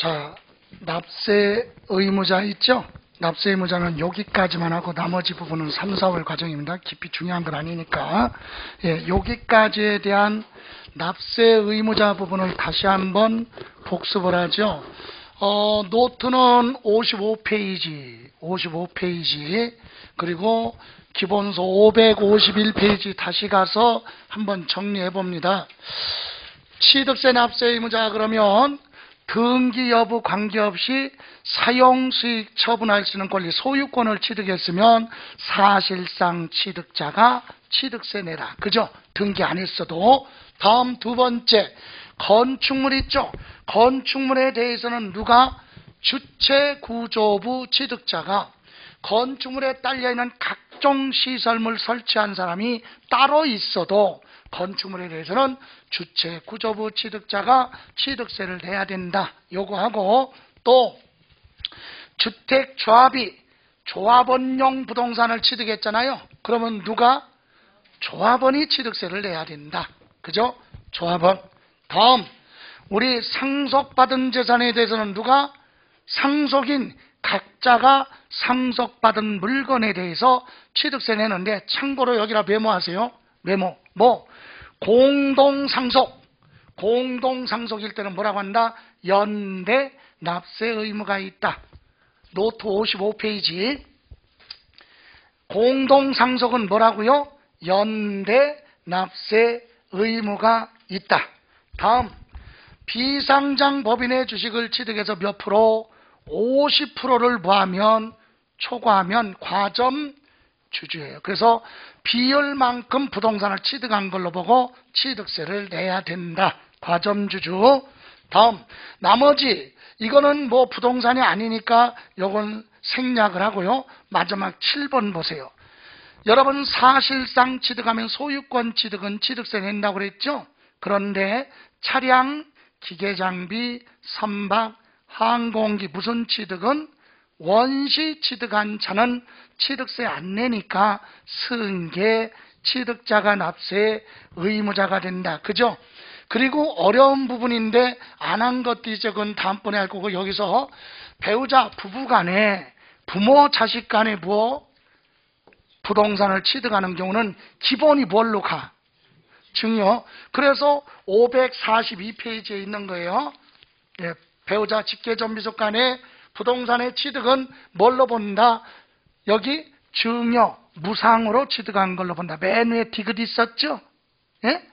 자, 납세 의무자 있죠? 납세 의무자는 여기까지만 하고 나머지 부분은 3, 4월 과정입니다. 깊이 중요한 건 아니니까. 예, 여기까지에 대한 납세 의무자 부분을 다시 한번 복습을 하죠. 노트는 55페이지, 그리고 기본서 551페이지 다시 가서 한번 정리해 봅니다. 취득세 납세 의무자 그러면 등기 여부 관계없이 사용수익 처분할 수 있는 권리, 소유권을 취득했으면 사실상 취득자가 취득세 내라. 그죠? 등기 안 했어도. 다음 두 번째, 건축물 있죠? 건축물에 대해서는 누가? 주체구조부 취득자가 건축물에 딸려있는 각종 시설물 설치한 사람이 따로 있어도 건축물에 대해서는 주체구조부 취득자가 취득세를 내야 된다. 요거하고 또 주택조합이 조합원용 부동산을 취득했잖아요. 그러면 누가? 조합원이 취득세를 내야 된다. 그죠? 조합원. 다음 우리 상속받은 재산에 대해서는 누가? 상속인 각자가 상속받은 물건에 대해서 취득세 내는데 참고로 여기다 메모하세요. 메모. 공동상속일 때는 뭐라고 한다? 연대 납세 의무가 있다. 노트 55페이지. 공동상속은 뭐라고요? 연대 납세 의무가 있다. 다음 비상장 법인의 주식을 취득해서 몇 프로? 50%를 초과하면 과점 주주예요. 그래서 비율만큼 부동산을 취득한 걸로 보고 취득세를 내야 된다. 과점 주주. 다음 나머지 이거는 뭐 부동산이 아니니까 요건 생략을 하고요. 마지막 7번 보세요. 여러분 사실상 취득하면 소유권 취득은 취득세 낸다고 그랬죠? 그런데 차량, 기계장비, 선박, 항공기 무슨 취득은 원시 취득한 차는 취득세 안 내니까 승계 취득자가 납세 의무자가 된다. 그죠? 그리고 어려운 부분인데 안 한 것도 이제 그건 다음번에 할 거고 여기서 배우자 부부 간에 부모 자식 간에 부동산을 취득하는 경우는 기본이 뭘로 가? 증여. 그래서 542페이지에 있는 거예요. 예, 배우자 직계전비속 간에 부동산의 취득은 뭘로 본다? 여기 증여, 무상으로 취득한 걸로 본다. 맨 위에 디귿 있었죠? 예?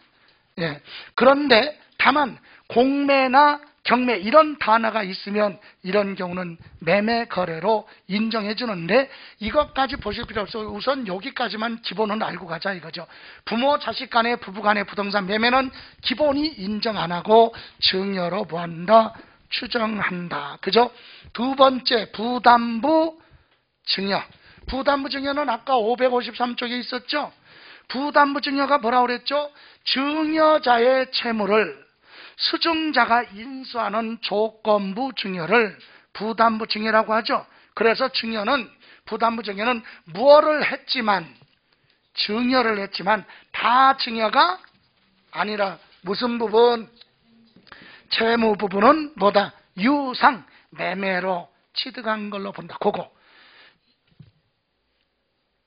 예. 그런데 다만 공매나 경매 이런 단어가 있으면 이런 경우는 매매 거래로 인정해 주는데 이것까지 보실 필요 없어요. 우선 여기까지만 기본은 알고 가자 이거죠. 부모 자식 간의 부부 간의 부동산 매매는 기본이 인정 안 하고 증여로 뭐한다? 추정한다. 그죠? 두 번째 부담부 증여. 부담부 증여는 아까 553쪽에 있었죠? 부담부 증여가 뭐라고 그랬죠? 증여자의 채무를 수증자가 인수하는 조건부 증여를 부담부 증여라고 하죠. 그래서 부담부 증여는 무엇을 했지만 증여를 했지만 다 증여가 아니라 무슨 부분? 채무 부분은 뭐다? 유상, 매매로 취득한 걸로 본다. 그거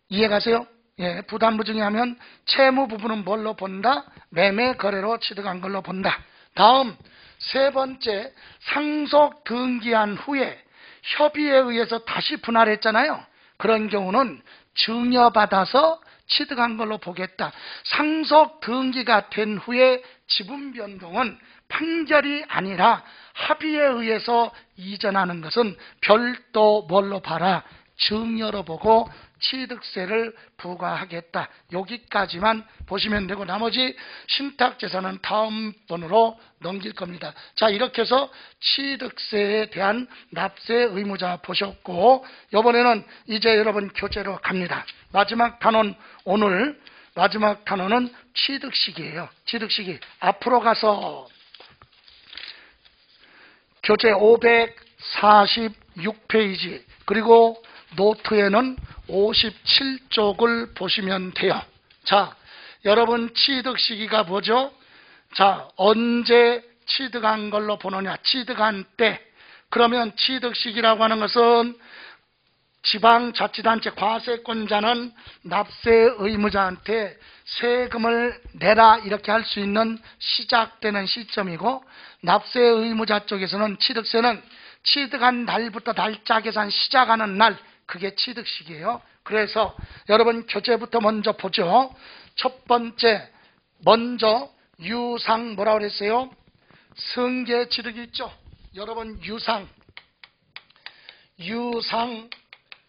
이해가세요? 예, 부담부 증여하면 채무 부분은 뭘로 본다? 매매 거래로 취득한 걸로 본다. 다음 세 번째, 상속 등기한 후에 협의에 의해서 다시 분할했잖아요. 그런 경우는 증여받아서 취득한 걸로 보겠다. 상속 등기가 된 후에 지분 변동은 판결이 아니라 합의에 의해서 이전하는 것은 별도 뭘로 봐라? 증여로 보고 취득세를 부과하겠다. 여기까지만 보시면 되고 나머지 신탁재산은 다음번으로 넘길 겁니다. 자, 이렇게 해서 취득세에 대한 납세 의무자 보셨고 이번에는 이제 여러분 교재로 갑니다. 마지막 단원 오늘 마지막 단원은 취득시기예요. 취득시기. 앞으로 가서 교재 546페이지 그리고 노트에는 57쪽을 보시면 돼요. 자, 여러분 취득 시기가 뭐죠? 자, 언제 취득한 걸로 보느냐? 취득한 때 그러면 취득식이라고 하는 것은 지방자치단체 과세권자는 납세 의무자한테 세금을 내라 이렇게 할 수 있는 시작되는 시점이고, 납세 의무자 쪽에서는 취득세는 취득한 날부터 날짜 계산 시작하는 날, 그게 취득식이에요. 그래서 여러분 교재부터 먼저 보죠. 첫 번째, 먼저 유상 뭐라고 그랬어요? 승계 취득이 있죠. 여러분 유상,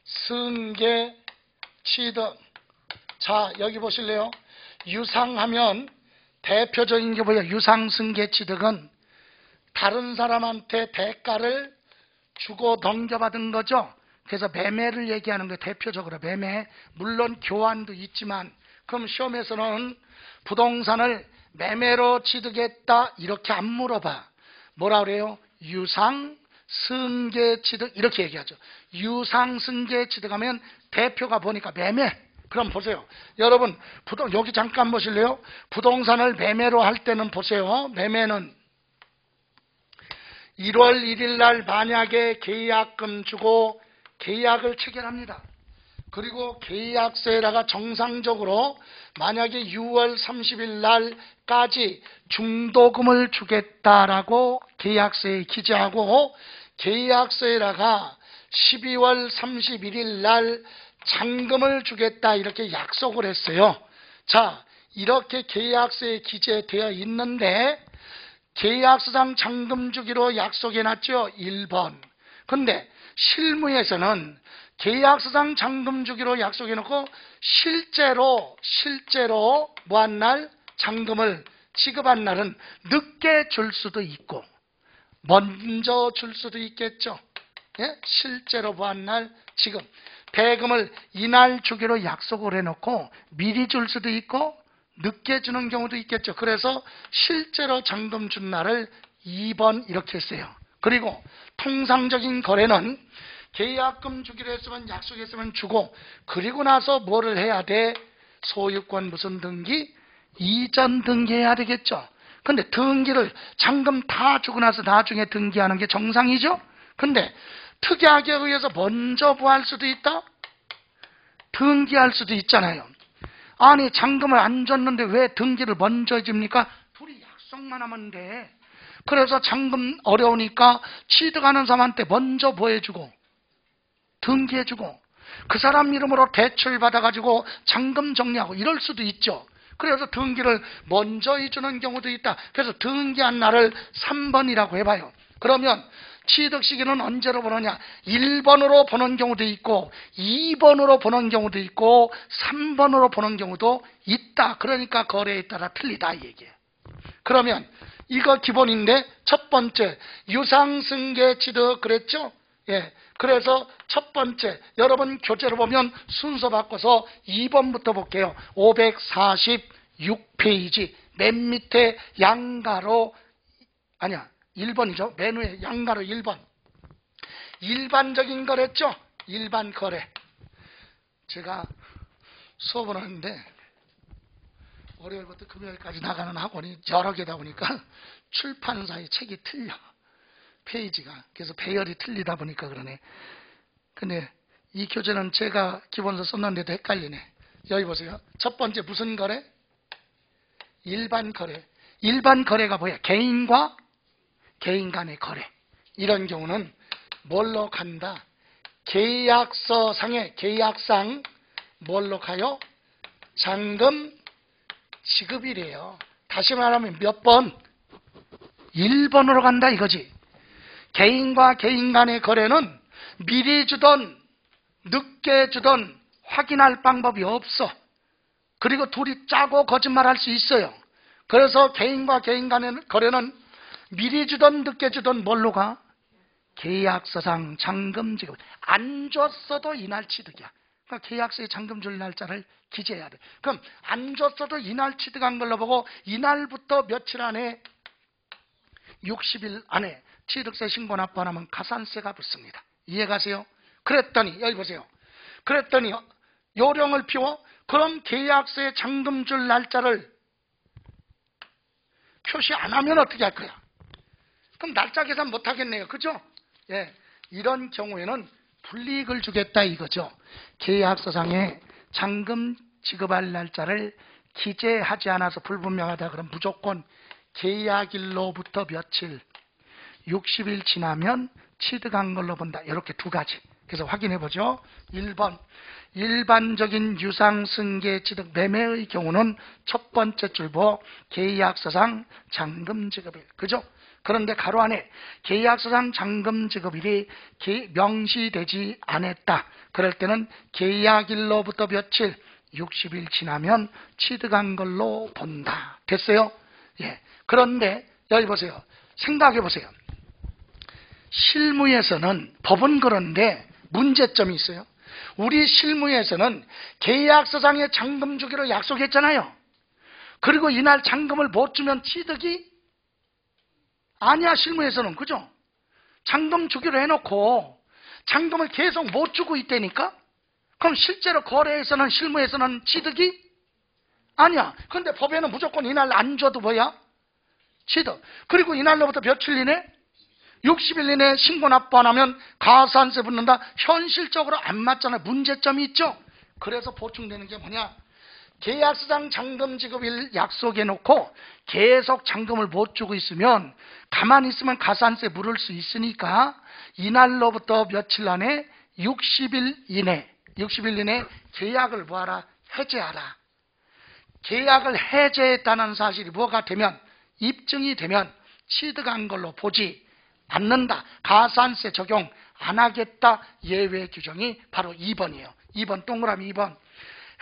승계 취득. 자, 여기 보실래요? 유상하면 대표적인 게 뭐예요? 유상 승계 취득은 다른 사람한테 대가를 주고 넘겨받은 거죠. 그래서 매매를 얘기하는 거예요. 대표적으로 매매. 물론 교환도 있지만, 그럼 시험에서는 부동산을 매매로 취득했다 이렇게 안 물어봐. 뭐라 그래요? 유상 승계 취득 이렇게 얘기하죠. 유상 승계 취득하면 대표가 보니까 매매. 그럼 보세요. 여러분 여기 잠깐 보실래요? 부동산을 매매로 할 때는 보세요. 매매는 1월 1일 날 만약에 계약금 주고 계약을 체결합니다. 그리고 계약세라가 정상적으로 만약에 6월 30일 날까지 중도금을 주겠다라고 계약서에 기재하고, 계약서에다가 12월 31일 날 잔금을 주겠다 이렇게 약속을 했어요. 자, 이렇게 계약서에 기재되어 있는데 계약서상 잔금 주기로 약속해놨죠. 1번. 근데 실무에서는 계약서상 잔금 주기로 약속해놓고 실제로 뭐한 날 잔금을 지급한 날은 늦게 줄 수도 있고 먼저 줄 수도 있겠죠. 예? 실제로 뭐한 날 지금 대금을 이날 주기로 약속을 해놓고 미리 줄 수도 있고 늦게 주는 경우도 있겠죠. 그래서 실제로 잔금 준 날을 2번 이렇게 했어요. 그리고 통상적인 거래는 계약금 주기로 했으면 약속했으면 주고, 그리고 나서 뭐를 해야 돼? 소유권 무슨 등기? 이전 등기해야 되겠죠. 근데 등기를 잔금 다 주고 나서 나중에 등기하는 게 정상이죠. 근데 특약에 의해서 먼저 부할 수도 있다? 등기할 수도 있잖아요. 아니 잔금을 안 줬는데 왜 등기를 먼저 해줍니까? 둘이 약속만 하면 돼. 그래서 잔금 어려우니까 취득하는 사람한테 먼저 보여주고 등기해주고 그 사람 이름으로 대출 받아가지고 잔금 정리하고 이럴 수도 있죠. 그래서 등기를 먼저 해주는 경우도 있다. 그래서 등기한 날을 3번이라고 해봐요. 그러면 취득 시기는 언제로 보느냐? 1번으로 보는 경우도 있고 2번으로 보는 경우도 있고 3번으로 보는 경우도 있다. 그러니까 거래에 따라 틀리다 이 얘기예요. 그러면 이거 기본인데 첫 번째 유상승계 취득 그랬죠? 예. 그래서 첫 번째 여러분 교재로 보면 순서 바꿔서 2번부터 볼게요. 546페이지 맨 밑에 양가로 아니야 1번이죠. 맨 위에 양가로 1번. 일반적인 거랬죠? 일반 거래. 제가 수업을 하는데 월요일부터 금요일까지 나가는 학원이 여러 개다 보니까 출판사의 책이 틀려. 페이지가. 그래서 배열이 틀리다 보니까 그러네. 근데 이 교재는 제가 기본서 썼는데도 헷갈리네. 여기 보세요. 첫 번째 무슨 거래? 일반 거래. 일반 거래가 뭐야? 개인과 개인 간의 거래. 이런 경우는 뭘로 간다? 계약서상의 계약상 뭘로 가요? 잔금 지급이래요. 다시 말하면 몇 번? 1번으로 간다 이거지. 개인과 개인 간의 거래는 미리 주던 늦게 주던 확인할 방법이 없어. 그리고 둘이 짜고 거짓말할 수 있어요. 그래서 개인과 개인 간의 거래는 미리 주던 늦게 주던 뭘로 가? 계약서상 잔금 지급. 안 줬어도 이날 취득이야. 그러니까 계약서에 잔금 줄 날짜를 기재해야 돼. 그럼 안 줬어도 이날 취득한 걸로 보고 이날부터 며칠 안에 60일 안에 취득세 신고 납부 안 하면 가산세가 붙습니다. 이해가세요? 그랬더니 여기 보세요. 그랬더니 요령을 피워 그럼 계약서에 잔금 줄 날짜를 표시 안 하면 어떻게 할 거야? 그럼 날짜 계산 못 하겠네요. 그죠? 예, 이런 경우에는 불이익을 주겠다 이거죠. 계약서상에 잔금 지급할 날짜를 기재하지 않아서 불분명하다 그러면 무조건 계약일로부터 며칠 60일 지나면 취득한 걸로 본다. 이렇게 두 가지. 그래서 확인해 보죠. 1번 일반적인 유상승계 취득 매매의 경우는 첫 번째 줄보 계약서상 잔금 지급일. 그죠? 그런데 가로 안에 계약서상 잔금 지급일이 명시되지 않았다. 그럴 때는 계약일로부터 며칠 60일 지나면 취득한 걸로 본다. 됐어요? 예. 그런데 여기 보세요. 생각해 보세요. 실무에서는 법은 그런데 문제점이 있어요. 우리 실무에서는 계약서상에 잔금 주기로 약속했잖아요. 그리고 이날 잔금을 못 주면 취득이 아니야. 실무에서는. 그죠? 잔금 주기로 해놓고 잔금을 계속 못 주고 있다니까? 그럼 실제로 거래에서는 실무에서는 취득이 아니야. 그런데 법에는 무조건 이날 안 줘도 뭐야? 취득. 그리고 이날로부터 며칠 이내? 60일 이내에 신고 납부 안 하면 가산세 붙는다. 현실적으로 안 맞잖아요. 문제점이 있죠. 그래서 보충되는 게 뭐냐? 계약서상 잔금 지급일 약속해 놓고 계속 잔금을 못 주고 있으면 가만히 있으면 가산세 물을 수 있으니까 이날로부터 며칠 안에 60일 이내 계약을 뭐하라? 해제하라. 계약을 해제했다는 사실이 뭐가 되면 입증이 되면 취득한 걸로 보지 않는다. 가산세 적용 안 하겠다. 예외 규정이 바로 2번이에요. 2번 동그라미 2번.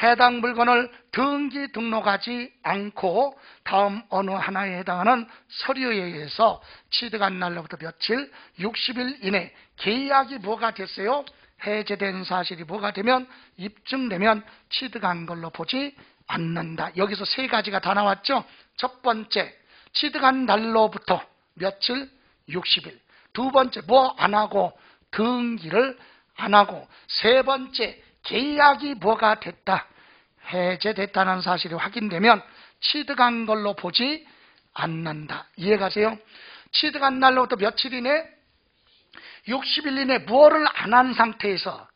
해당 물건을 등기 등록하지 않고 다음 어느 하나에 해당하는 서류에 의해서 취득한 날로부터 며칠 60일 이내 계약이 뭐가 됐어요? 해제된 사실이 뭐가 되면 입증되면 취득한 걸로 보지 않는다. 여기서 세 가지가 다 나왔죠. 첫 번째, 취득한 날로부터 며칠? 60일. 두 번째, 뭐 안 하고? 등기를 안 하고. 세 번째, 계약이 뭐가 됐다? 해제됐다는 사실이 확인되면 취득한 걸로 보지 않는다. 이해가세요? 취득한 날로부터 며칠 이내? 60일 이내 무엇을 안 한 상태에서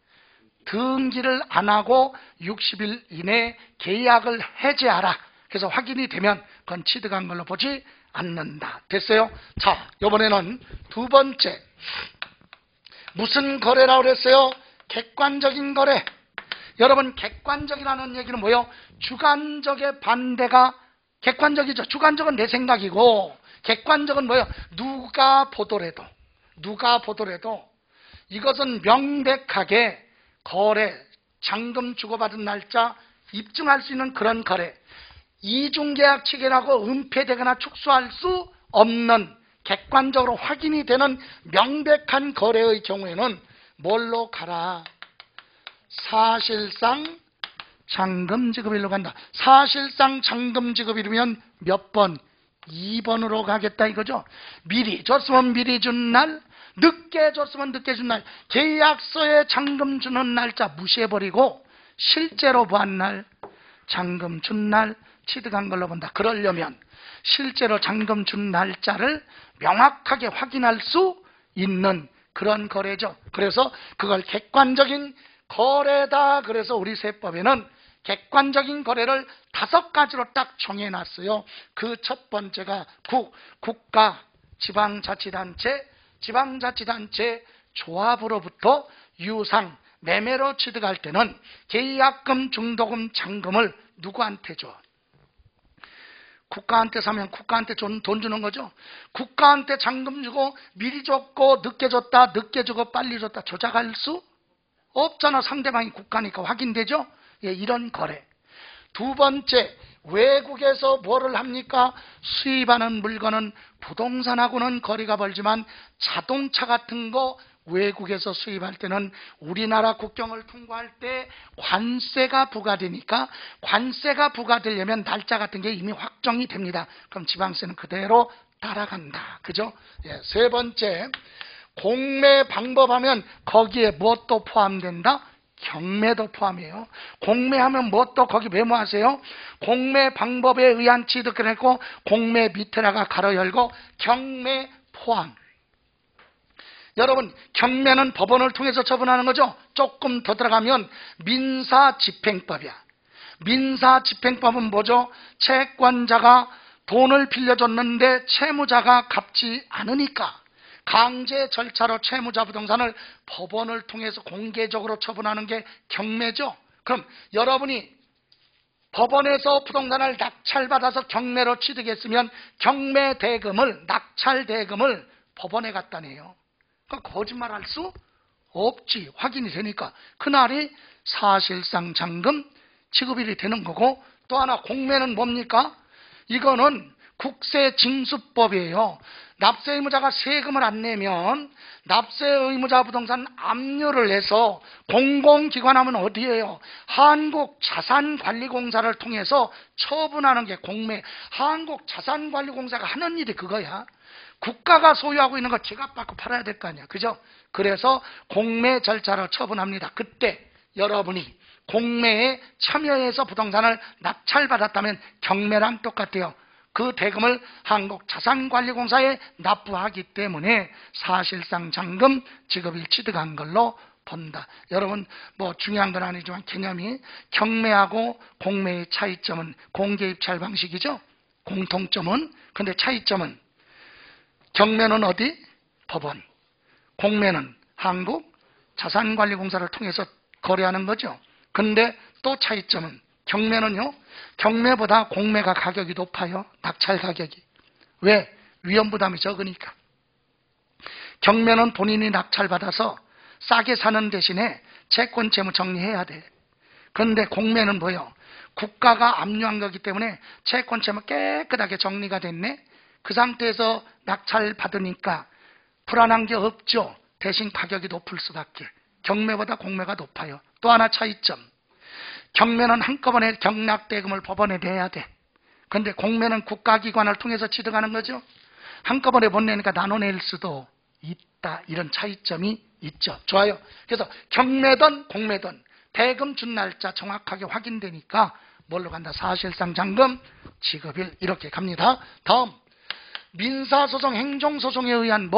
등기를 안 하고 60일 이내 계약을 해제하라. 그래서 확인이 되면 그건 취득한 걸로 보지 않는다. 됐어요? 자, 이번에는 두 번째. 무슨 거래라고 그랬어요? 객관적인 거래. 여러분, 객관적이라는 얘기는 뭐예요? 주관적의 반대가 객관적이죠. 주관적은 내 생각이고 객관적은 뭐예요? 누가 보더라도 이것은 명백하게 거래, 잔금 주고받은 날짜 입증할 수 있는 그런 거래. 이중계약 체결하고 은폐되거나 축소할 수 없는 객관적으로 확인이 되는 명백한 거래의 경우에는 뭘로 가라? 사실상 잔금 지급일로 간다. 사실상 잔금 지급일이면 몇 번? 2번으로 가겠다 이거죠. 미리 줬으면 미리 준 날, 늦게 줬으면 늦게 준 날. 계약서에 잔금 주는 날짜 무시해버리고 실제로 보한 날, 잔금 준 날 취득한 걸로 본다. 그러려면 실제로 잔금 준 날짜를 명확하게 확인할 수 있는 그런 거래죠. 그래서 그걸 객관적인 거래다. 그래서 우리 세법에는 객관적인 거래를 5가지로 딱 정해놨어요. 그 첫 번째가 국가, 지방자치단체, 조합으로부터 유상, 매매로 취득할 때는 계약금, 중도금, 잔금을 누구한테 줘? 국가한테 사면 국가한테 돈 주는 거죠. 국가한테 잔금 주고 미리 줬고 늦게 줬다, 늦게 주고 빨리 줬다 조작할 수 없잖아. 상대방이 국가니까 확인되죠. 예, 이런 거래. 두 번째, 외국에서 뭐를 합니까? 수입하는 물건은 부동산하고는 거리가 멀지만 자동차 같은 거 외국에서 수입할 때는 우리나라 국경을 통과할 때 관세가 부과되니까 관세가 부과되려면 날짜 같은 게 이미 확정이 됩니다. 그럼 지방세는 그대로 따라간다. 그죠? 예, 세 번째, 공매 방법하면 거기에 무엇도 포함된다? 경매도 포함이에요. 공매하면 무엇도 거기 메모하세요. 공매 방법에 의한 취득을 했고 공매 밑에다가 가로 열고 경매 포함. 여러분, 경매는 법원을 통해서 처분하는 거죠. 조금 더 들어가면 민사집행법이야. 민사집행법은 뭐죠? 채권자가 돈을 빌려줬는데 채무자가 갚지 않으니까 강제 절차로 채무자 부동산을 법원을 통해서 공개적으로 처분하는 게 경매죠. 그럼 여러분이 법원에서 부동산을 낙찰받아서 경매로 취득했으면 경매 대금을, 낙찰 대금을 법원에 갖다 내요. 그러니까 거짓말할 수 없지. 확인이 되니까 그날이 사실상 잔금 지급일이 되는 거고, 또 하나 공매는 뭡니까? 이거는 국세징수법이에요. 납세 의무자가 세금을 안 내면 납세 의무자 부동산 압류를 해서 공공기관하면 어디예요? 한국자산관리공사를 통해서 처분하는 게 공매. 한국자산관리공사가 하는 일이 그거야. 국가가 소유하고 있는 거 지갑받고 팔아야 될 거 아니야. 그죠? 그래서 공매 절차로 처분합니다. 그때 여러분이 공매에 참여해서 부동산을 낙찰받았다면 경매랑 똑같아요. 그 대금을 한국자산관리공사에 납부하기 때문에 사실상 잔금 지급일 취득한 걸로 본다. 여러분, 뭐 중요한 건 아니지만 개념이 경매하고 공매의 차이점은 공개 입찰 방식이죠. 공통점은, 근데 차이점은 경매는 어디? 법원. 공매는 한국자산관리공사를 통해서 거래하는 거죠. 근데 또 차이점은 경매는요, 경매보다 공매가 가격이 높아요. 낙찰 가격이. 왜? 위험 부담이 적으니까. 경매는 본인이 낙찰받아서 싸게 사는 대신에 채권 채무 정리해야 돼. 그런데 공매는 뭐요? 국가가 압류한 거기 때문에 채권 채무 깨끗하게 정리가 됐네. 그 상태에서 낙찰받으니까 불안한 게 없죠. 대신 가격이 높을 수밖에. 경매보다 공매가 높아요. 또 하나 차이점. 경매는 한꺼번에 경락대금을 법원에 내야 돼. 그런데 공매는 국가기관을 통해서 취득하는 거죠. 한꺼번에 못 내니까 나눠낼 수도 있다. 이런 차이점이 있죠. 좋아요. 그래서 경매든 공매든 대금 준 날짜 정확하게 확인되니까 뭘로 간다? 사실상 잔금 지급일. 이렇게 갑니다. 다음, 민사소송, 행정소송에 의한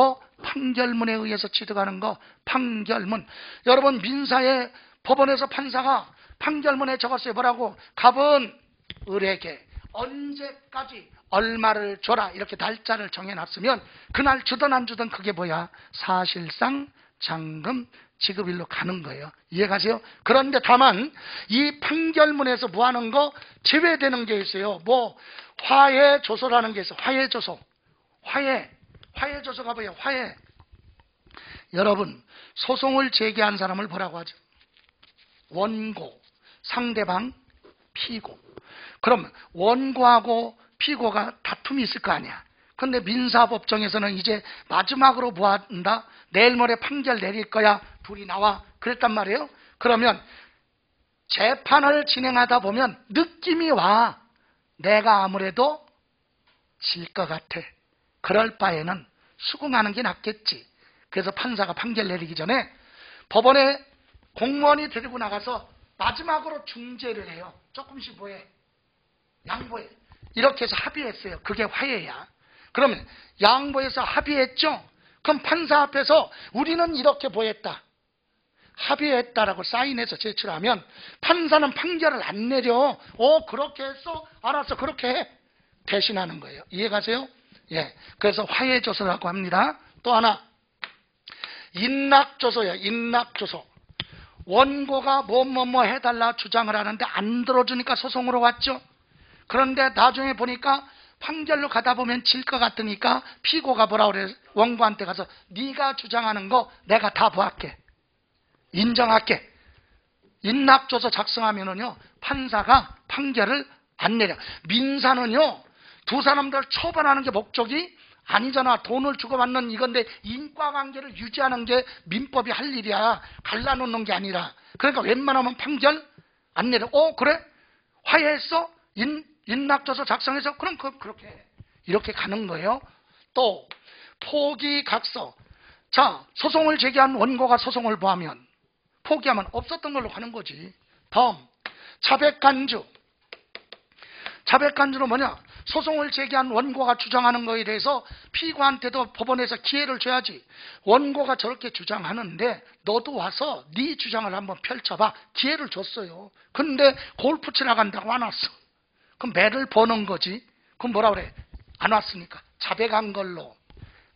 판결문에 의해서 취득하는 거. 판결문. 여러분, 민사에 법원에서 판사가 판결문에 적었어요. 뭐라고? 갑은 을에게 언제까지 얼마를 줘라. 이렇게 날짜를 정해놨으면 그날 주든 안 주든 그게 뭐야? 사실상 잔금 지급일로 가는 거예요. 이해가세요? 그런데 다만 이 판결문에서 뭐 하는 거 제외되는 게 있어요. 화해조소라는 게 있어요. 화해조소. 화해조소가 뭐예요? 화해. 여러분, 소송을 제기한 사람을 뭐라고 하죠? 원고, 상대방, 피고. 그럼 원고하고 피고가 다툼이 있을 거 아니야. 그런데 민사법정에서는 이제 마지막으로 뭐 한다? 내일 모레 판결 내릴 거야. 둘이 나와. 그랬단 말이에요. 그러면 재판을 진행하다 보면 느낌이 와. 내가 아무래도 질 것 같아. 그럴 바에는 수긍하는 게 낫겠지. 그래서 판사가 판결 내리기 전에 법원에 공무원이 데리고 나가서 마지막으로 중재를 해요. 조금씩 뭐해? 양보해. 이렇게 해서 합의했어요. 그게 화해야. 그러면 양보해서 합의했죠? 그럼 판사 앞에서 우리는 이렇게 보였다. 합의했다라고 사인해서 제출하면 판사는 판결을 안 내려. 그렇게 했어? 알았어. 그렇게 해. 대신하는 거예요. 이해가세요? 예. 그래서 화해조서라고 합니다. 또 하나, 인락조서예요. 인락조서. 원고가 뭐 해달라 주장을 하는데 안 들어주니까 소송으로 왔죠. 그런데 나중에 보니까 판결로 가다 보면 질 것 같으니까 피고가 뭐라 그래? 원고한테 가서 네가 주장하는 거 내가 다 보할게. 인정할게. 인락조서 작성하면은요, 판사가 판결을 안 내려. 민사는요, 두 사람들 처벌하는 게 목적이 아니잖아. 돈을 주고받는 이건데 인과관계를 유지하는 게 민법이 할 일이야. 갈라놓는 게 아니라. 그러니까 웬만하면 판결 안 내려. 그래? 화해했어? 인락조서 작성해서? 그럼 그렇게 해. 이렇게 가는 거예요. 또 포기각서. 자, 소송을 제기한 원고가 소송을 보하면 포기하면 없었던 걸로 가는 거지. 다음, 자백간주. 자백간주는 뭐냐? 소송을 제기한 원고가 주장하는 거에 대해서 피고한테도 법원에서 기회를 줘야지. 원고가 저렇게 주장하는데 너도 와서 네 주장을 한번 펼쳐봐. 기회를 줬어요. 근데 골프 치러 간다고 안 왔어. 그럼 매를 버는 거지. 그럼 뭐라 그래? 안 왔으니까 자백한 걸로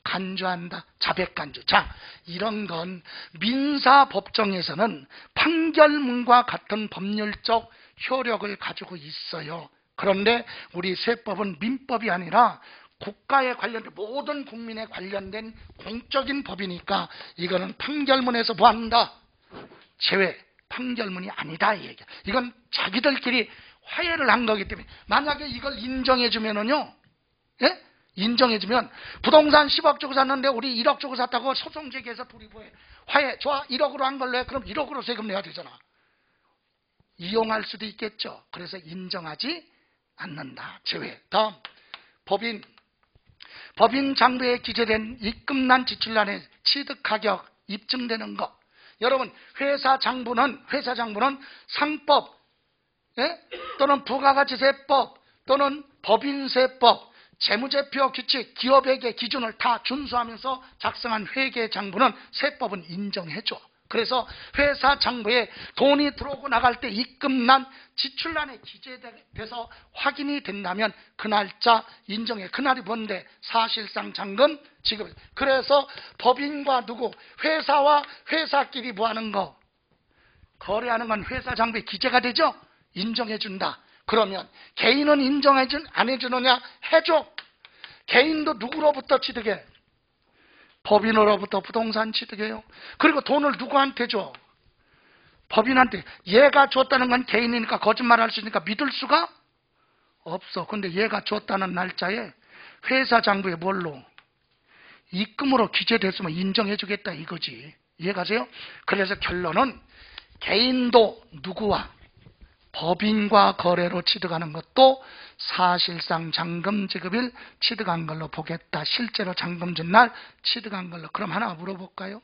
간주한다. 자백간주. 자, 이런 건 민사법정에서는 판결문과 같은 법률적 효력을 가지고 있어요. 그런데 우리 세법은 민법이 아니라 국가에 관련된 모든 국민에 관련된 공적인 법이니까 이거는 판결문에서 뭐한다? 제외. 판결문이 아니다 이 얘기야. 이건 자기들끼리 화해를 한 거기 때문에 만약에 이걸 인정해주면은요, 예? 인정해주면 부동산 10억 주고 샀는데 우리 1억 주고 샀다고 소송 제기해서 둘이 뭐해? 화해. 좋아. 1억으로 한 걸로 해. 그럼 1억으로 세금 내야 되잖아. 이용할 수도 있겠죠. 그래서 인정하지 않는다. 제외. 다음, 법인 장부에 기재된 입금난 지출란의 취득가격 입증되는 것. 여러분, 회사 장부는 상법, 예? 또는 부가가치세법, 또는 법인세법, 재무제표 규칙, 기업회계 기준을 다 준수하면서 작성한 회계장부는 세법은 인정해줘. 그래서 회사 장부에 돈이 들어오고 나갈 때 입금난 지출란에 기재돼서 확인이 된다면 그 날짜 인정해. 그날이 뭔데? 사실상 잔금 지급. 그래서 법인과 누구? 회사와 회사끼리 뭐하는 거? 거래하는 건 회사 장부에 기재가 되죠? 인정해준다. 그러면 개인은 안 해주느냐? 해줘. 개인도 누구로부터 취득해? 법인으로부터 부동산 취득해요. 그리고 돈을 누구한테 줘? 법인한테. 얘가 줬다는 건 개인이니까 거짓말할 수 있으니까 믿을 수가 없어. 근데 얘가 줬다는 날짜에 회사 장부에 뭘로? 입금으로 기재됐으면 인정해주겠다 이거지. 이해가세요? 그래서 결론은 개인도 누구와? 법인과 거래로 취득하는 것도 사실상 잔금 지급일 취득한 걸로 보겠다. 실제로 잔금 준 날 취득한 걸로. 그럼 하나 물어볼까요?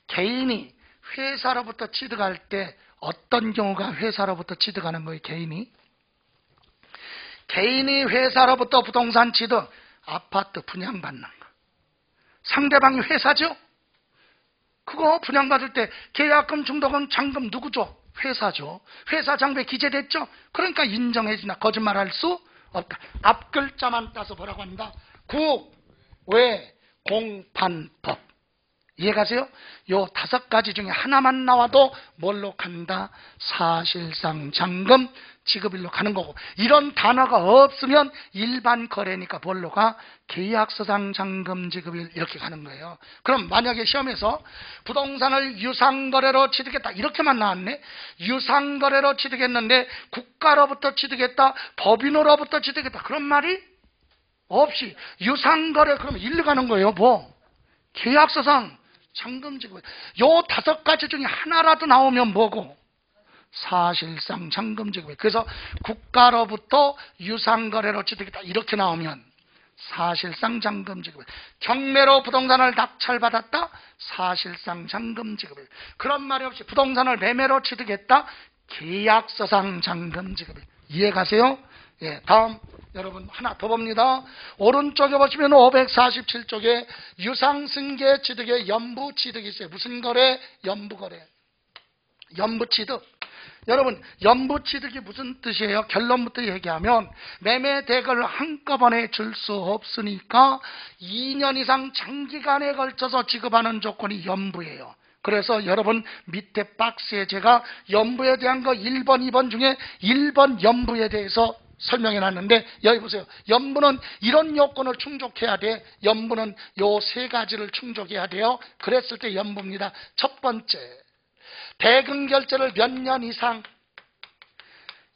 개인이 회사로부터 취득할 때 어떤 경우가 회사로부터 취득하는 거예요? 개인이 회사로부터 부동산 취득, 아파트 분양받는 거. 상대방이 회사죠? 그거 분양받을 때 계약금, 중도금, 잔금 누구 줘? 회사죠. 회사 장부에 기재됐죠? 그러니까 인정해주나. 거짓말할 수 없다. 앞글자만 따서 뭐라고 한다? 국외공판법. 이해가세요? 요 5가지 중에 하나만 나와도 뭘로 간다? 사실상 잔금 지급일로 가는 거고, 이런 단어가 없으면 일반 거래니까 뭘로 가? 계약서상 잔금 지급일 이렇게 가는 거예요. 그럼 만약에 시험에서 부동산을 유상거래로 취득했다 이렇게만 나왔네. 유상거래로 취득했는데 국가로부터 취득했다, 법인으로부터 취득했다 그런 말이 없이 유상거래 그러면 일로 가는 거예요. 뭐? 계약서상 잔금 지급. 요 5가지 중에 하나라도 나오면 뭐고? 사실상 잔금 지급. 그래서 국가로부터 유상거래로 취득했다 이렇게 나오면 사실상 잔금 지급. 경매로 부동산을 낙찰받았다, 사실상 잔금 지급. 그런 말이 없이 부동산을 매매로 취득했다, 계약서상 잔금 지급. 이해가세요? 예, 다음 여러분 하나 더 봅니다. 오른쪽에 보시면 547쪽에 유상승계 취득의 연부취득이 있어요. 무슨 거래? 연부거래. 연부취득. 여러분, 연부취득이 무슨 뜻이에요? 결론부터 얘기하면 매매 대가를 한꺼번에 줄 수 없으니까 2년 이상 장기간에 걸쳐서 지급하는 조건이 연부예요. 그래서 여러분 밑에 박스에 제가 연부에 대한 거 1번, 2번 중에 1번 연부에 대해서 설명해 놨는데 여기 보세요. 연부는 이런 요건을 충족해야 돼. 연부는 요 3가지를 충족해야 돼요. 그랬을 때 연부입니다. 첫 번째, 대금 결제를 몇 년 이상,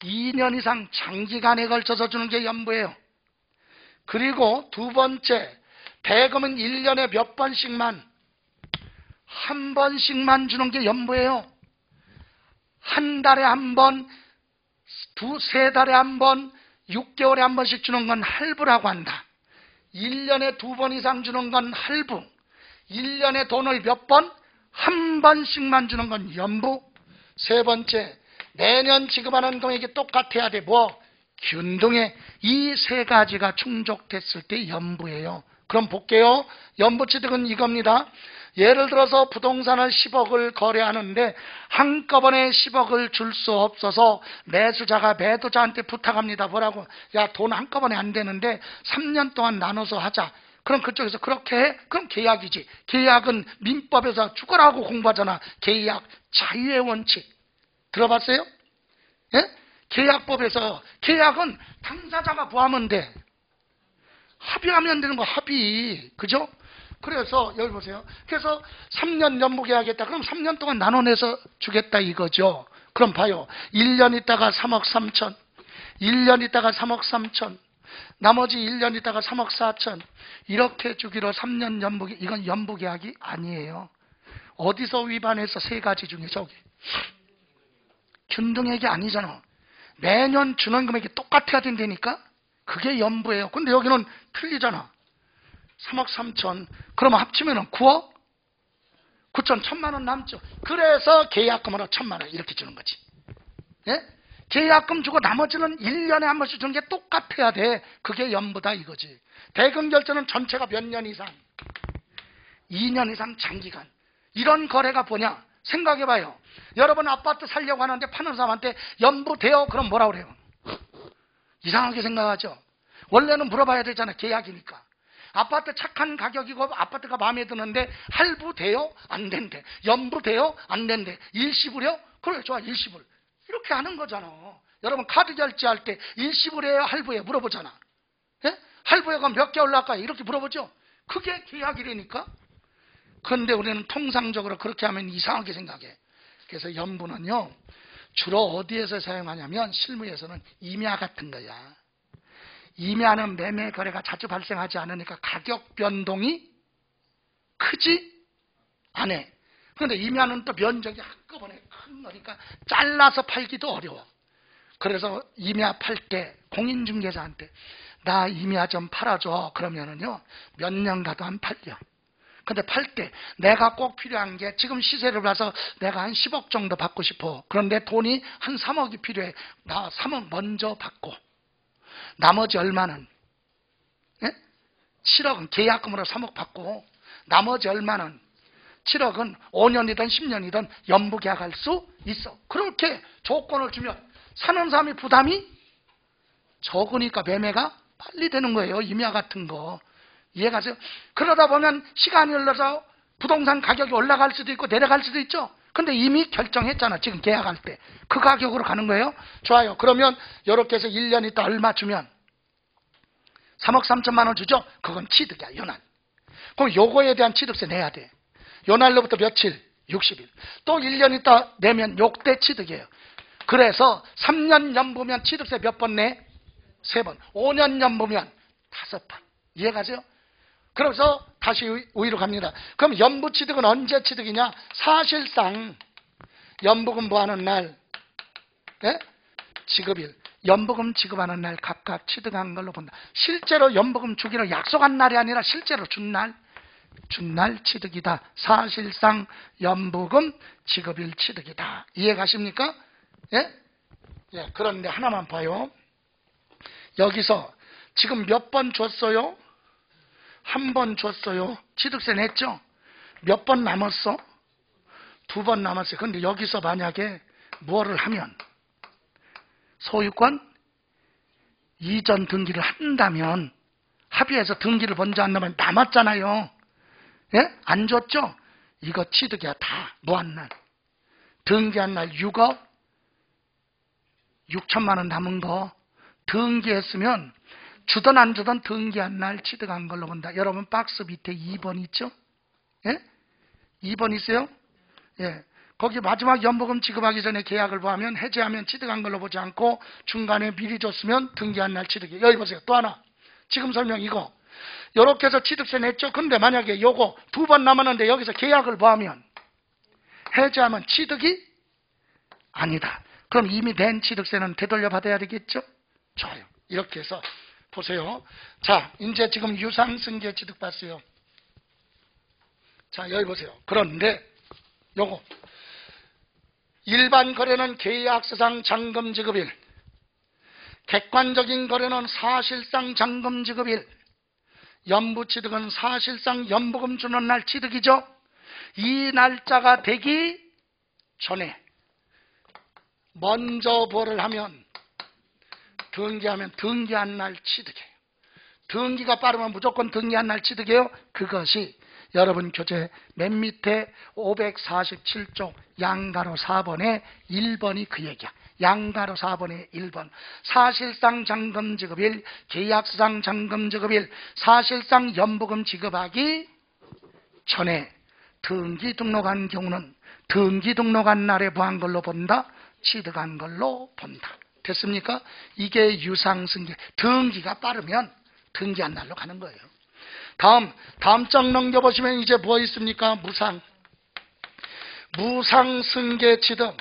2년 이상 장기간에 걸쳐서 주는 게 연부예요. 그리고 두 번째, 대금은 1년에 몇 번씩만, 한 번씩만 주는 게 연부예요. 한 달에 한 번, 2-3달에 한 번, 6개월에 한 번씩 주는 건 할부라고 한다. 1년에 2번 이상 주는 건 할부. 1년에 돈을 몇 번? 한 번씩만 주는 건 연부. 세 번째, 매년 지급하는 금액이 똑같아야 돼. 뭐? 균등의 이 세 가지가 충족됐을 때 연부예요. 그럼 볼게요. 연부 취득은 이겁니다. 예를 들어서 부동산을 10억을 거래하는데 한꺼번에 10억을 줄 수 없어서 매수자가 매도자한테 부탁합니다. 뭐라고? 야, 돈 한꺼번에 안 되는데 3년 동안 나눠서 하자. 그럼 그쪽에서 그렇게 해? 그럼 계약이지. 계약은 민법에서 죽어라고 공부하잖아. 계약 자유의 원칙. 들어봤어요? 예? 계약법에서 계약은 당사자가 구하면 돼. 합의하면 되는 거, 합의. 그죠? 그래서 여기 보세요. 그래서 3년 연무계약했다. 그럼 3년 동안 나눠내서 주겠다 이거죠. 그럼 봐요. 1년 있다가 3억 3천, 1년 있다가 3억 3천, 나머지 1년 있다가 3억 4천 이렇게 주기로 3년 연무계약. 이건 연무계약이 아니에요. 어디서 위반해서 세 가지 중에 저기 균등액이 아니잖아. 매년 주는 금액이 똑같아야 된다니까. 그게 연부예요. 근데 여기는 틀리잖아. 3억 3천. 그러면 합치면 9억 9천 1,000만 원 남죠. 그래서 계약금으로 1,000만 원 이렇게 주는 거지. 예? 계약금 주고 나머지는 1년에 한 번씩 주는 게 똑같아야 돼. 그게 연부다 이거지. 대금결제는 전체가 몇 년 이상? 2년 이상 장기간. 이런 거래가 뭐냐? 생각해봐요. 여러분 아파트 살려고 하는데 파는 사람한테 연부돼요? 그럼 뭐라 그래요? 이상하게 생각하죠. 원래는 물어봐야 되잖아. 계약이니까. 아파트 착한 가격이고 아파트가 마음에 드는데 할부돼요? 안 된대. 연부돼요? 안 된대. 일시불이요? 그래 좋아 일시불. 이렇게 하는 거잖아. 여러분 카드 결제할 때 일시불이에요? 할부예요? 물어보잖아. 예? 할부가 몇 개월 날까요? 이렇게 물어보죠. 그게 계약이라니까. 그런데 우리는 통상적으로 그렇게 하면 이상하게 생각해. 그래서 연부는요. 주로 어디에서 사용하냐면 실무에서는 임야 같은 거야. 임야는 매매 거래가 자주 발생하지 않으니까 가격 변동이 크지 않아. 그런데 임야는 또 면적이 한꺼번에 큰 거니까 잘라서 팔기도 어려워. 그래서 임야 팔 때 공인중개사한테 나 임야 좀 팔아줘. 그러면은요 몇 년 가도 안 팔려. 근데 팔 때 내가 꼭 필요한 게 지금 시세를 봐서 내가 한 10억 정도 받고 싶어. 그런데 돈이 한 3억이 필요해. 나 3억 먼저 받고 나머지 얼마는 7억은 계약금으로 3억 받고 나머지 얼마는 7억은 5년이든 10년이든 연부계약할 수 있어. 그렇게 조건을 주면 사는 사람이 부담이 적으니까 매매가 빨리 되는 거예요. 임야 같은 거. 이해가세요? 그러다 보면 시간이 흘러서 부동산 가격이 올라갈 수도 있고 내려갈 수도 있죠. 근데 이미 결정했잖아. 지금 계약할 때. 그 가격으로 가는 거예요. 좋아요. 그러면 이렇게 해서 1년 있다 얼마 주면 3억 3천만 원 주죠? 그건 취득이야. 연할. 그럼 요거에 대한 취득세 내야 돼. 연할로부터 며칠? 60일. 또 1년 있다 내면 요때 취득이에요. 그래서 3년 연부면 취득세 몇 번 내? 3번. 5년 연부면 5번. 이해가세요? 그래서 다시 우위로 갑니다. 그럼 연부 취득은 언제 취득이냐? 사실상 연부금 뭐하는 날? 예? 지급일. 연부금 지급하는 날 각각 취득한 걸로 본다. 실제로 연부금 주기로 약속한 날이 아니라 실제로 준 날 취득이다. 사실상 연부금 지급일 취득이다. 이해 가십니까? 예? 예, 그런데 하나만 봐요. 여기서 지금 몇 번 줬어요? 한 번 줬어요. 취득세 냈죠? 몇 번 남았어? 2번 남았어요. 그런데 여기서 만약에 뭐를 하면 소유권 이전 등기를 한다면 합의해서 등기를 먼저 한다면 남았잖아요. 예? 안 줬죠? 이거 취득이야. 다 무한날. 등기한 날 6억 6천만 원 남은 거 등기했으면 주든 안 주든 등기한 날 취득한 걸로 본다. 여러분 박스 밑에 2번 있죠? 예? 2번 있어요? 예. 거기 마지막 연부금 지급하기 전에 계약을 보면 해지하면 취득한 걸로 보지 않고 중간에 미리 줬으면 등기한 날 취득이. 여기 보세요. 또 하나. 지금 설명 이거. 요렇게 해서 취득세 냈죠? 근데 만약에 요거 2번 남았는데 여기서 계약을 보면 해지하면 취득이 아니다. 그럼 이미 낸 취득세는 되돌려 받아야 되겠죠? 좋아요. 이렇게 해서 보세요. 자, 이제 지금 유상승계 취득 봤어요. 자, 여기 보세요. 그런데 요거 일반 거래는 계약서상 잔금 지급일. 객관적인 거래는 사실상 잔금 지급일, 연부 취득은 사실상 연부금 주는 날 취득이죠. 이 날짜가 되기 전에 먼저 뭐를 하면, 등기하면 등기한 날 취득이에요. 등기가 빠르면 무조건 등기한 날 취득이에요. 그것이 여러분 교재 맨 밑에 547쪽 양가로 4번의 1번이 그 얘기야. 양가로 4번의 1번. 사실상 잔금 지급일, 계약상 잔금 지급일, 사실상 연부금 지급하기 전에 등기 등록한 경우는 등기 등록한 날에 뭐한 걸로 본다? 취득한 걸로 본다. 됐습니까? 이게 유상승계. 등기가 빠르면 등기한 날로 가는 거예요. 다음 장 넘겨보시면 이제 뭐 있습니까? 무상승계 취득.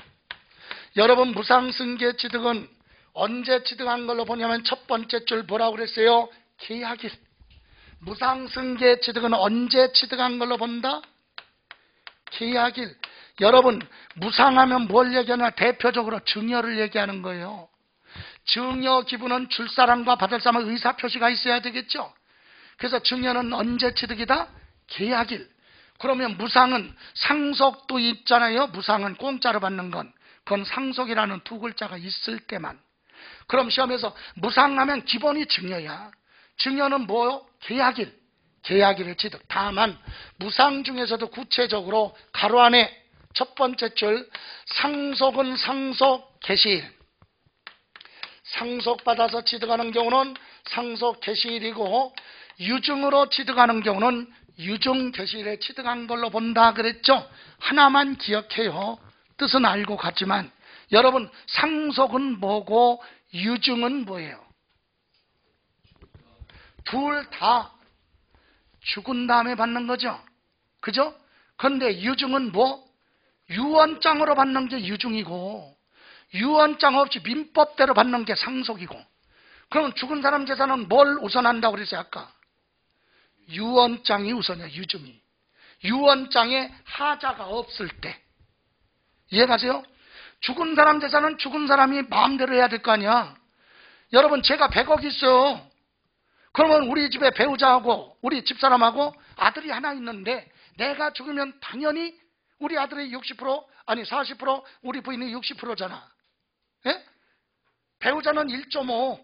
여러분, 무상승계 취득은 언제 취득한 걸로 보냐면 첫 번째 줄 뭐라고 그랬어요? 계약일. 무상승계 취득은 언제 취득한 걸로 본다? 계약일. 여러분, 무상하면 뭘 얘기하냐? 대표적으로 증여를 얘기하는 거예요. 증여 기부는 줄 사람과 받을 사람의 의사표시가 있어야 되겠죠. 그래서 증여는 언제 취득이다? 계약일. 그러면 무상은 상속도 있잖아요. 무상은 공짜로 받는 건. 그건 상속이라는 두 글자가 있을 때만. 그럼 시험에서 무상하면 기본이 증여야. 증여는 뭐요? 계약일. 계약일의 취득. 다만 무상 중에서도 구체적으로 가로 안에 첫 번째 줄 상속은 상속 개시일. 상속받아서 취득하는 경우는 상속 개시일이고, 유증으로 취득하는 경우는 유증 개시일에 취득한 걸로 본다 그랬죠. 하나만 기억해요. 뜻은 알고 갔지만 여러분, 상속은 뭐고 유증은 뭐예요? 둘 다 죽은 다음에 받는 거죠. 그죠? 그런데 유증은 뭐? 유언장으로 받는 게 유증이고, 유언장 없이 민법대로 받는 게 상속이고. 그럼 죽은 사람 재산은 뭘 우선한다고 그랬어요 아까? 유언장이 우선이야. 유증이. 유언장에 하자가 없을 때. 이해가세요? 죽은 사람 재산은 죽은 사람이 마음대로 해야 될 거 아니야. 여러분, 제가 100억 있어요. 그러면 우리 집에 배우자하고 우리 집사람하고 아들이 하나 있는데, 내가 죽으면 당연히 우리 아들의 60%, 아니 40%, 우리 부인이 60%잖아. 예? 배우자는 1.5,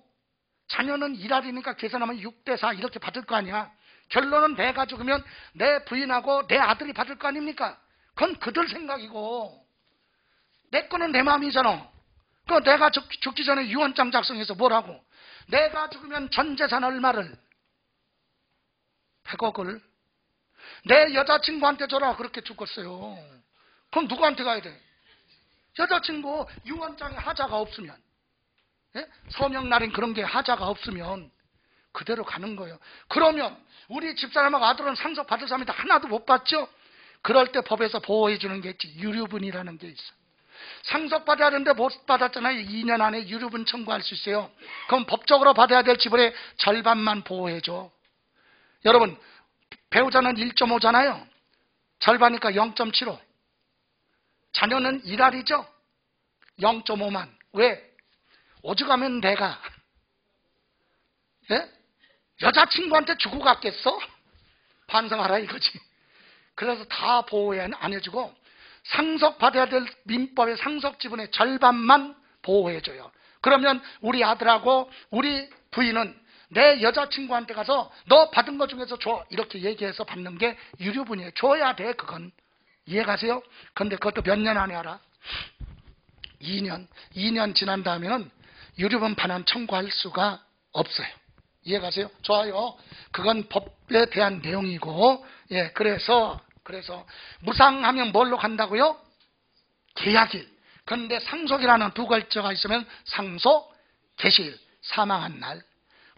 자녀는 1할이니까 계산하면 6대4 이렇게 받을 거 아니야. 결론은 내가 죽으면 내 부인하고 내 아들이 받을 거 아닙니까? 그건 그들 생각이고, 내 거는 내 마음이잖아. 그 내가 죽기 전에 유언장 작성해서 뭐라고? 내가 죽으면 전 재산 얼마를? 100억을 내 여자친구한테 줘라. 그렇게 죽었어요. 그럼 누구한테 가야 돼? 여자친구. 유언장에 하자가 없으면, 예? 서명날인 그런 게 하자가 없으면 그대로 가는 거예요. 그러면 우리 집사람하고 아들은 상속 받을 사람인데 하나도 못 받죠? 그럴 때 법에서 보호해 주는 게 있지. 유류분이라는 게 있어. 상속 받아야 되는데 못 받았잖아요. 2년 안에 유류분 청구할 수 있어요. 그럼 법적으로 받아야 될 지분의 절반만 보호해 줘. 여러분, 배우자는 1.5잖아요. 절반이니까 0.75. 자녀는 1할이죠. 0.5만. 왜? 오죽하면 내가, 예? 여자친구한테 주고 갔겠어? 반성하라 이거지. 그래서 다 보호 안 해주고, 상속받아야 될 민법의 상속지분의 절반만 보호해줘요. 그러면 우리 아들하고 우리 부인은 내 여자친구한테 가서 너 받은 것 중에서 줘, 이렇게 얘기해서 받는 게 유류분이에요. 줘야 돼. 그건 이해가세요? 근데 그것도 몇 년 안에 알아? 2년 지난 다음에는 유류분 반환 청구할 수가 없어요. 이해가세요? 좋아요. 그건 법에 대한 내용이고, 예, 그래서 무상하면 뭘로 간다고요? 계약일. 그런데 상속이라는 두 글자가 있으면 상속, 개시일, 사망한 날.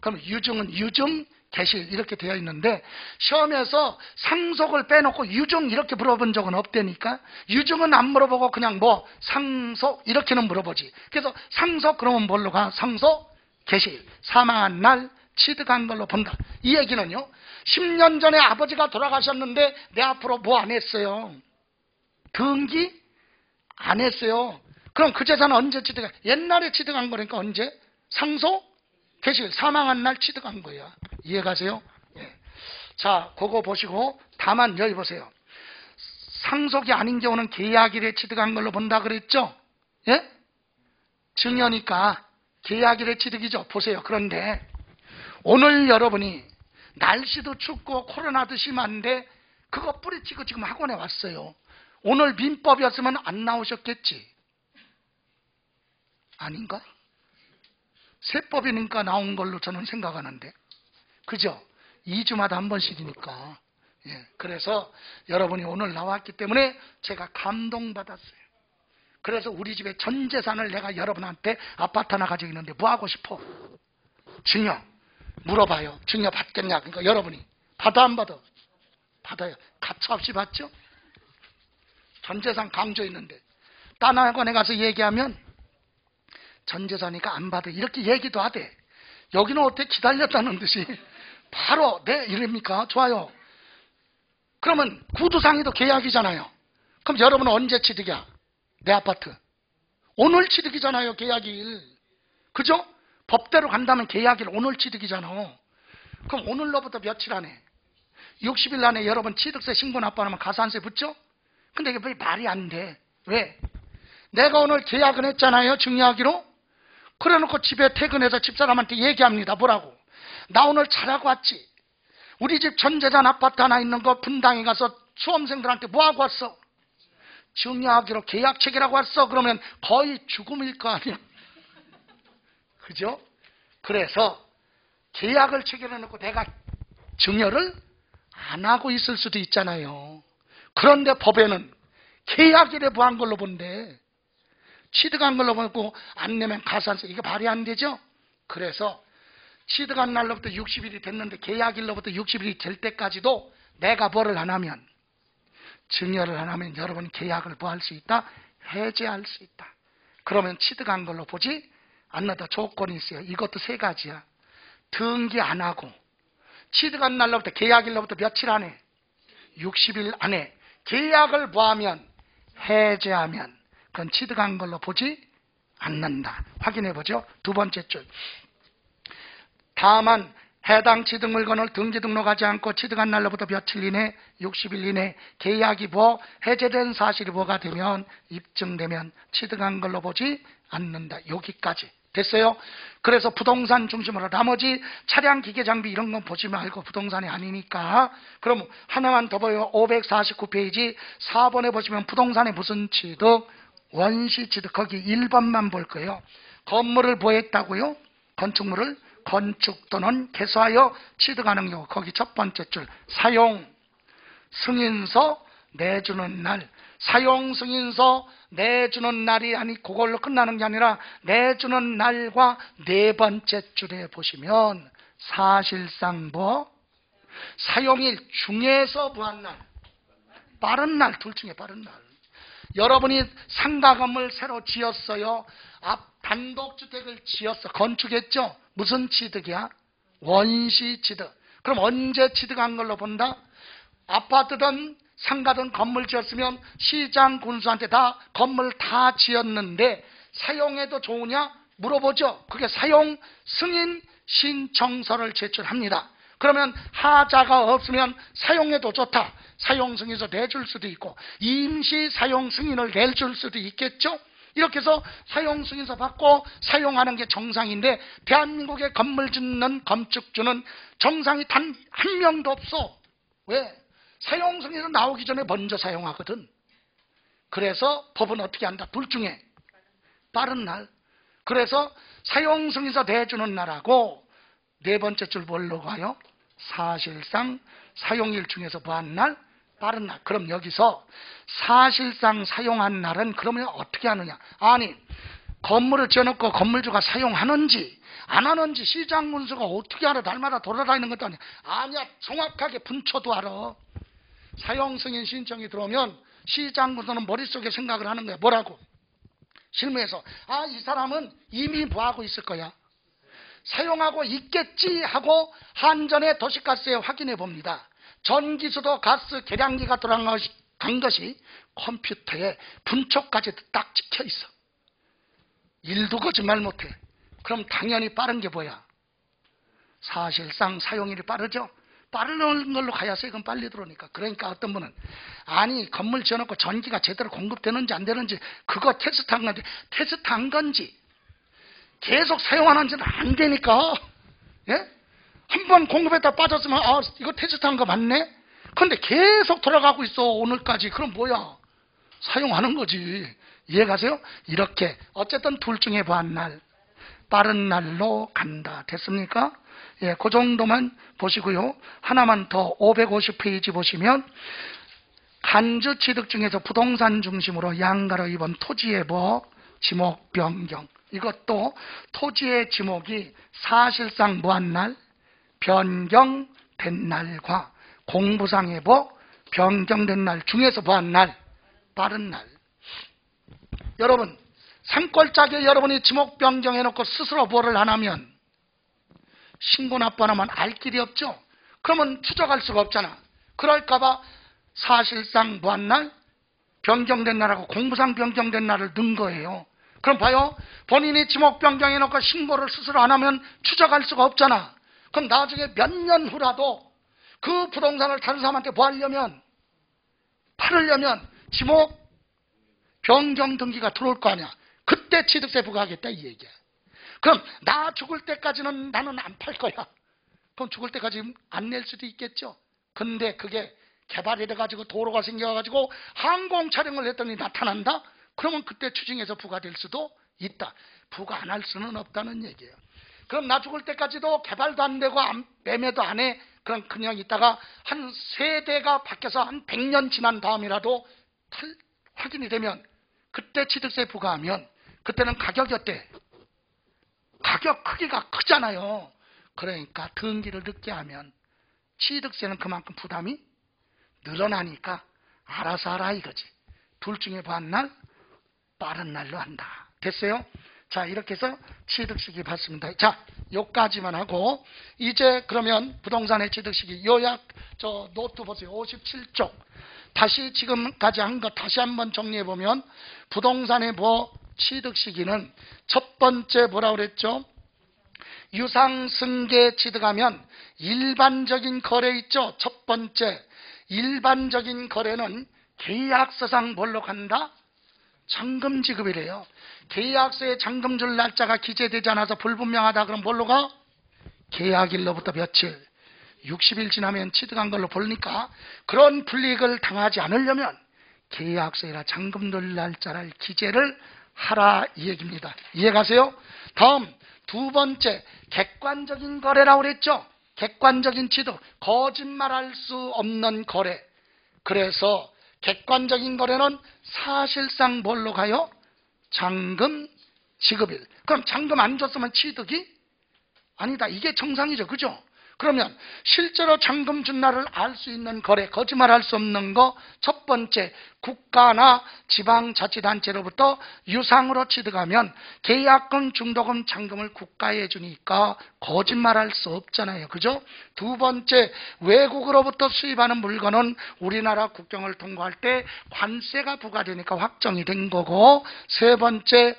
그럼 유증은 유증, 개시일 이렇게 되어 있는데, 시험에서 상속을 빼놓고 유증 이렇게 물어본 적은 없다니까. 유증은 안 물어보고 그냥 뭐 상속 이렇게는 물어보지. 그래서 상속 그러면 뭘로 가? 상속, 개시일, 사망한 날 취득한 걸로 본다. 이 얘기는요, 10년 전에 아버지가 돌아가셨는데 내 앞으로 뭐 안 했어요? 등기 안 했어요. 그럼 그 재산은 언제 취득해? 옛날에 취득한 거니까 언제? 상속 개시일 사망한 날 취득한 거예요. 이해가세요? 예. 자, 그거 보시고 다만 여기 보세요. 상속이 아닌 경우는 계약일에 취득한 걸로 본다 그랬죠? 예? 증여니까 계약일에 취득이죠. 보세요. 그런데 오늘 여러분이 날씨도 춥고 코로나도 심한데 그거 뿌리치고 지금 학원에 왔어요. 오늘 민법이었으면 안 나오셨겠지? 아닌가? 세법이니까 나온 걸로 저는 생각하는데, 그죠? 2주마다 한 번씩이니까. 예, 그래서 여러분이 오늘 나왔기 때문에 제가 감동받았어요. 그래서 우리 집에 전 재산을 내가 여러분한테 아파트 하나 가지고 있는데 뭐 하고 싶어? 증여 물어봐요. 증여 받겠냐? 그러니까 여러분이 받아 안 받아? 받아요. 가차없이 받죠? 전 재산 강조 있는데 딴 학원에 가서 얘기하면 전 재산이니까 안 받아 이렇게 얘기도 하대. 여기는 어떻게 기다렸다는 듯이 바로 네 이럽니까? 좋아요. 그러면 구두상의도 계약이잖아요. 그럼 여러분은 언제 취득이야? 내 아파트 오늘 취득이잖아요. 계약일. 그죠? 법대로 간다면 계약일 오늘 취득이잖아. 그럼 오늘로부터 며칠 안에 60일 안에 여러분 취득세 신고 납부하면 가산세 붙죠? 근데 이게 왜 말이 안 돼? 왜? 내가 오늘 계약은 했잖아요. 증여하기로. 그래놓고 집에 퇴근해서 집사람한테 얘기합니다. 뭐라고? 나 오늘 잘하고 왔지. 우리 집 전재산 아파트 하나 있는 거 분당에 가서 수험생들한테 뭐하고 왔어? 증여하기로 계약 체결하고 왔어. 그러면 거의 죽음일 거 아니야. 그죠? 그래서 계약을 체결해놓고 내가 증여를 안 하고 있을 수도 있잖아요. 그런데 법에는 계약일에 부한 걸로 본대. 취득한 걸로 보고 안 내면 가산세. 이게 말이 안 되죠? 그래서 취득한 날로부터 60일이 됐는데 계약일로부터 60일이 될 때까지도 내가 뭐를 안 하면 증여를 안 하면 여러분 계약을 뭐 할 수 있다? 해제할 수 있다. 그러면 취득한 걸로 보지 않는다. 조건이 있어요. 이것도 세 가지야. 등기 안 하고 취득한 날로부터 계약일로부터 며칠 안에 60일 안에 계약을 뭐하면 해제하면 그건 취득한 걸로 보지 않는다. 확인해 보죠. 두 번째 줄. 다만 해당 취득 물건을 등기 등록하지 않고 취득한 날로부터 며칠 이내 60일 이내 계약이 해제된 사실이 되면 입증되면 취득한 걸로 보지 않는다. 여기까지 됐어요? 그래서 부동산 중심으로 나머지 차량, 기계, 장비 이런 건 보지 말고 부동산이 아니니까. 그럼 하나만 더 보여. 549페이지 4번에 보시면 부동산의 무슨 취득? 원시 취득. 거기 1번만 볼 거예요. 건물을 보했다고요? 건축물을 건축 또는 개소하여 취득하는 경우. 거기 첫 번째 줄 사용 승인서 내주는 날. 사용 승인서 내주는 날이 아니 그걸로 끝나는 게 아니라 내주는 날과 네 번째 줄에 보시면 사실상 사용일 중에서 부한 날, 빠른 날, 둘 중에 빠른 날. 여러분이 상가 건물 새로 지었어요. 앞 단독주택을 지었어. 건축했죠? 무슨 취득이야? 원시 취득. 그럼 언제 취득한 걸로 본다? 아파트든 상가든 건물 지었으면 시장 군수한테 다 건물 다 지었는데 사용해도 좋으냐? 물어보죠. 그게 사용 승인 신청서를 제출합니다. 그러면 하자가 없으면 사용해도 좋다. 사용 승인서 내줄 수도 있고 임시 사용 승인을 내줄 수도 있겠죠. 이렇게 해서 사용 승인서 받고 사용하는 게 정상인데 대한민국의 건물 짓는 건축주는 정상이 단 한 명도 없어. 왜? 사용 승인서 나오기 전에 먼저 사용하거든. 그래서 법은 어떻게 한다? 둘 중에 빠른 날. 그래서 사용 승인서 내주는 날하고 네 번째 줄 뭘로 가요? 사실상 사용일 중에서 뭐한 날? 빠른 날. 그럼 여기서 사실상 사용한 날은 그러면 어떻게 하느냐? 아니 건물을 지어놓고 건물주가 사용하는지 안 하는지 시장 군수가 어떻게 알아? 날마다 돌아다니는 것도 아니야. 아니야. 정확하게 분초도 알아. 사용 승인 신청이 들어오면 시장 군수는 머릿속에 생각을 하는 거야. 뭐라고? 실무에서 이 사람은 이미 뭐하고 있을 거야? 사용하고 있겠지 하고 한전의 도시가스에 확인해 봅니다. 전기수도 가스 계량기가 돌아간 것이 컴퓨터에 분초까지 딱 찍혀 있어. 일도 거짓말 못해. 그럼 당연히 빠른 게 뭐야? 사실상 사용일이 빠르죠? 빠른 걸로 가야 세금 빨리 들어오니까. 그러니까 어떤 분은 아니 건물 지어놓고 전기가 제대로 공급되는지 안 되는지 그거 테스트한 건지 테스트한 건지 계속 사용하는지는 안 되니까. 예? 한번 공급했다 빠졌으면 아 이거 테스트한 거 맞네? 근데 계속 돌아가고 있어 오늘까지. 그럼 뭐야? 사용하는 거지. 이해가세요? 이렇게 어쨌든 둘 중에 뭐한 날 빠른 날로 간다. 됐습니까? 예, 그 정도만 보시고요. 하나만 더 550페이지 보시면 간주 취득 중에서 부동산 중심으로 양가로 입은 토지의 뭐 지목 변경. 이것도 토지의 지목이 사실상 뭐한 날 변경된 날과 공부상의 뭐 변경된 날 중에서 뭐한 날 빠른 날. 여러분 산골짜기에 여러분이 지목 변경해놓고 스스로 뭐를 안 하면 신고 납부 안 하면 알 길이 없죠. 그러면 추적할 수가 없잖아. 그럴까봐 사실상 뭐한 날 변경된 날하고 공부상 변경된 날을 넣은 거예요. 그럼 봐요. 본인이 지목 변경해놓고 신고를 스스로 안 하면 추적할 수가 없잖아. 그럼 나중에 몇 년 후라도 그 부동산을 다른 사람한테 뭐 하려면 팔으려면 지목 변경 등기가 들어올 거 아니야. 그때 취득세 부과하겠다 이 얘기야. 그럼 나 죽을 때까지는 나는 안 팔 거야. 그럼 죽을 때까지 안 낼 수도 있겠죠. 근데 그게 개발이 돼가지고 도로가 생겨가지고 항공 촬영을 했더니 나타난다? 그러면 그때 추징해서 부과될 수도 있다. 부과 안 할 수는 없다는 얘기예요. 그럼 나 죽을 때까지도 개발도 안 되고 매매도 안 해. 그럼 그냥 있다가 한 세대가 바뀌어서 한 100년 지난 다음이라도 확인이 되면 그때 취득세 부과하면 그때는 가격이 어때? 가격 크기가 크잖아요. 그러니까 등기를 늦게 하면 취득세는 그만큼 부담이 늘어나니까 알아서 하라 이거지. 둘 중에 반 날 빠른 날로 한다. 됐어요? 자 이렇게 해서 취득시기 봤습니다. 자 요까지만 하고 이제 그러면 부동산의 취득시기 요약 저 노트 보세요. 57쪽 다시 지금까지 한 거 다시 한번 정리해보면 부동산의 뭐 취득시기는 첫 번째 뭐라고 그랬죠? 유상승계 취득하면 일반적인 거래 있죠. 첫 번째 일반적인 거래는 계약서상 뭘로 간다? 잔금 지급이래요. 계약서에 잔금 줄 날짜가 기재되지 않아서 불분명하다 그럼 뭘로 가? 계약일로부터 며칠 60일 지나면 취득한 걸로 보니까 그런 불이익을 당하지 않으려면 계약서에나 잔금 줄 날짜를 기재를 하라 이 얘기입니다. 이해가세요? 다음 두 번째 객관적인 거래라고 그랬죠. 객관적인 취득 거짓말할 수 없는 거래. 그래서 객관적인 거래는 사실상 뭘로 가요? 잔금 지급일. 그럼 잔금 안 줬으면 취득이 아니다. 이게 정상이죠. 그죠? 그러면 실제로 잔금 준 날을 알 수 있는 거래, 거짓말할 수 없는 거 첫 번째 국가나 지방자치단체로부터 유상으로 취득하면 계약금, 중도금, 잔금을 국가에 주니까 거짓말할 수 없잖아요. 그죠? 두 번째 외국으로부터 수입하는 물건은 우리나라 국경을 통과할 때 관세가 부과되니까 확정이 된 거고 세 번째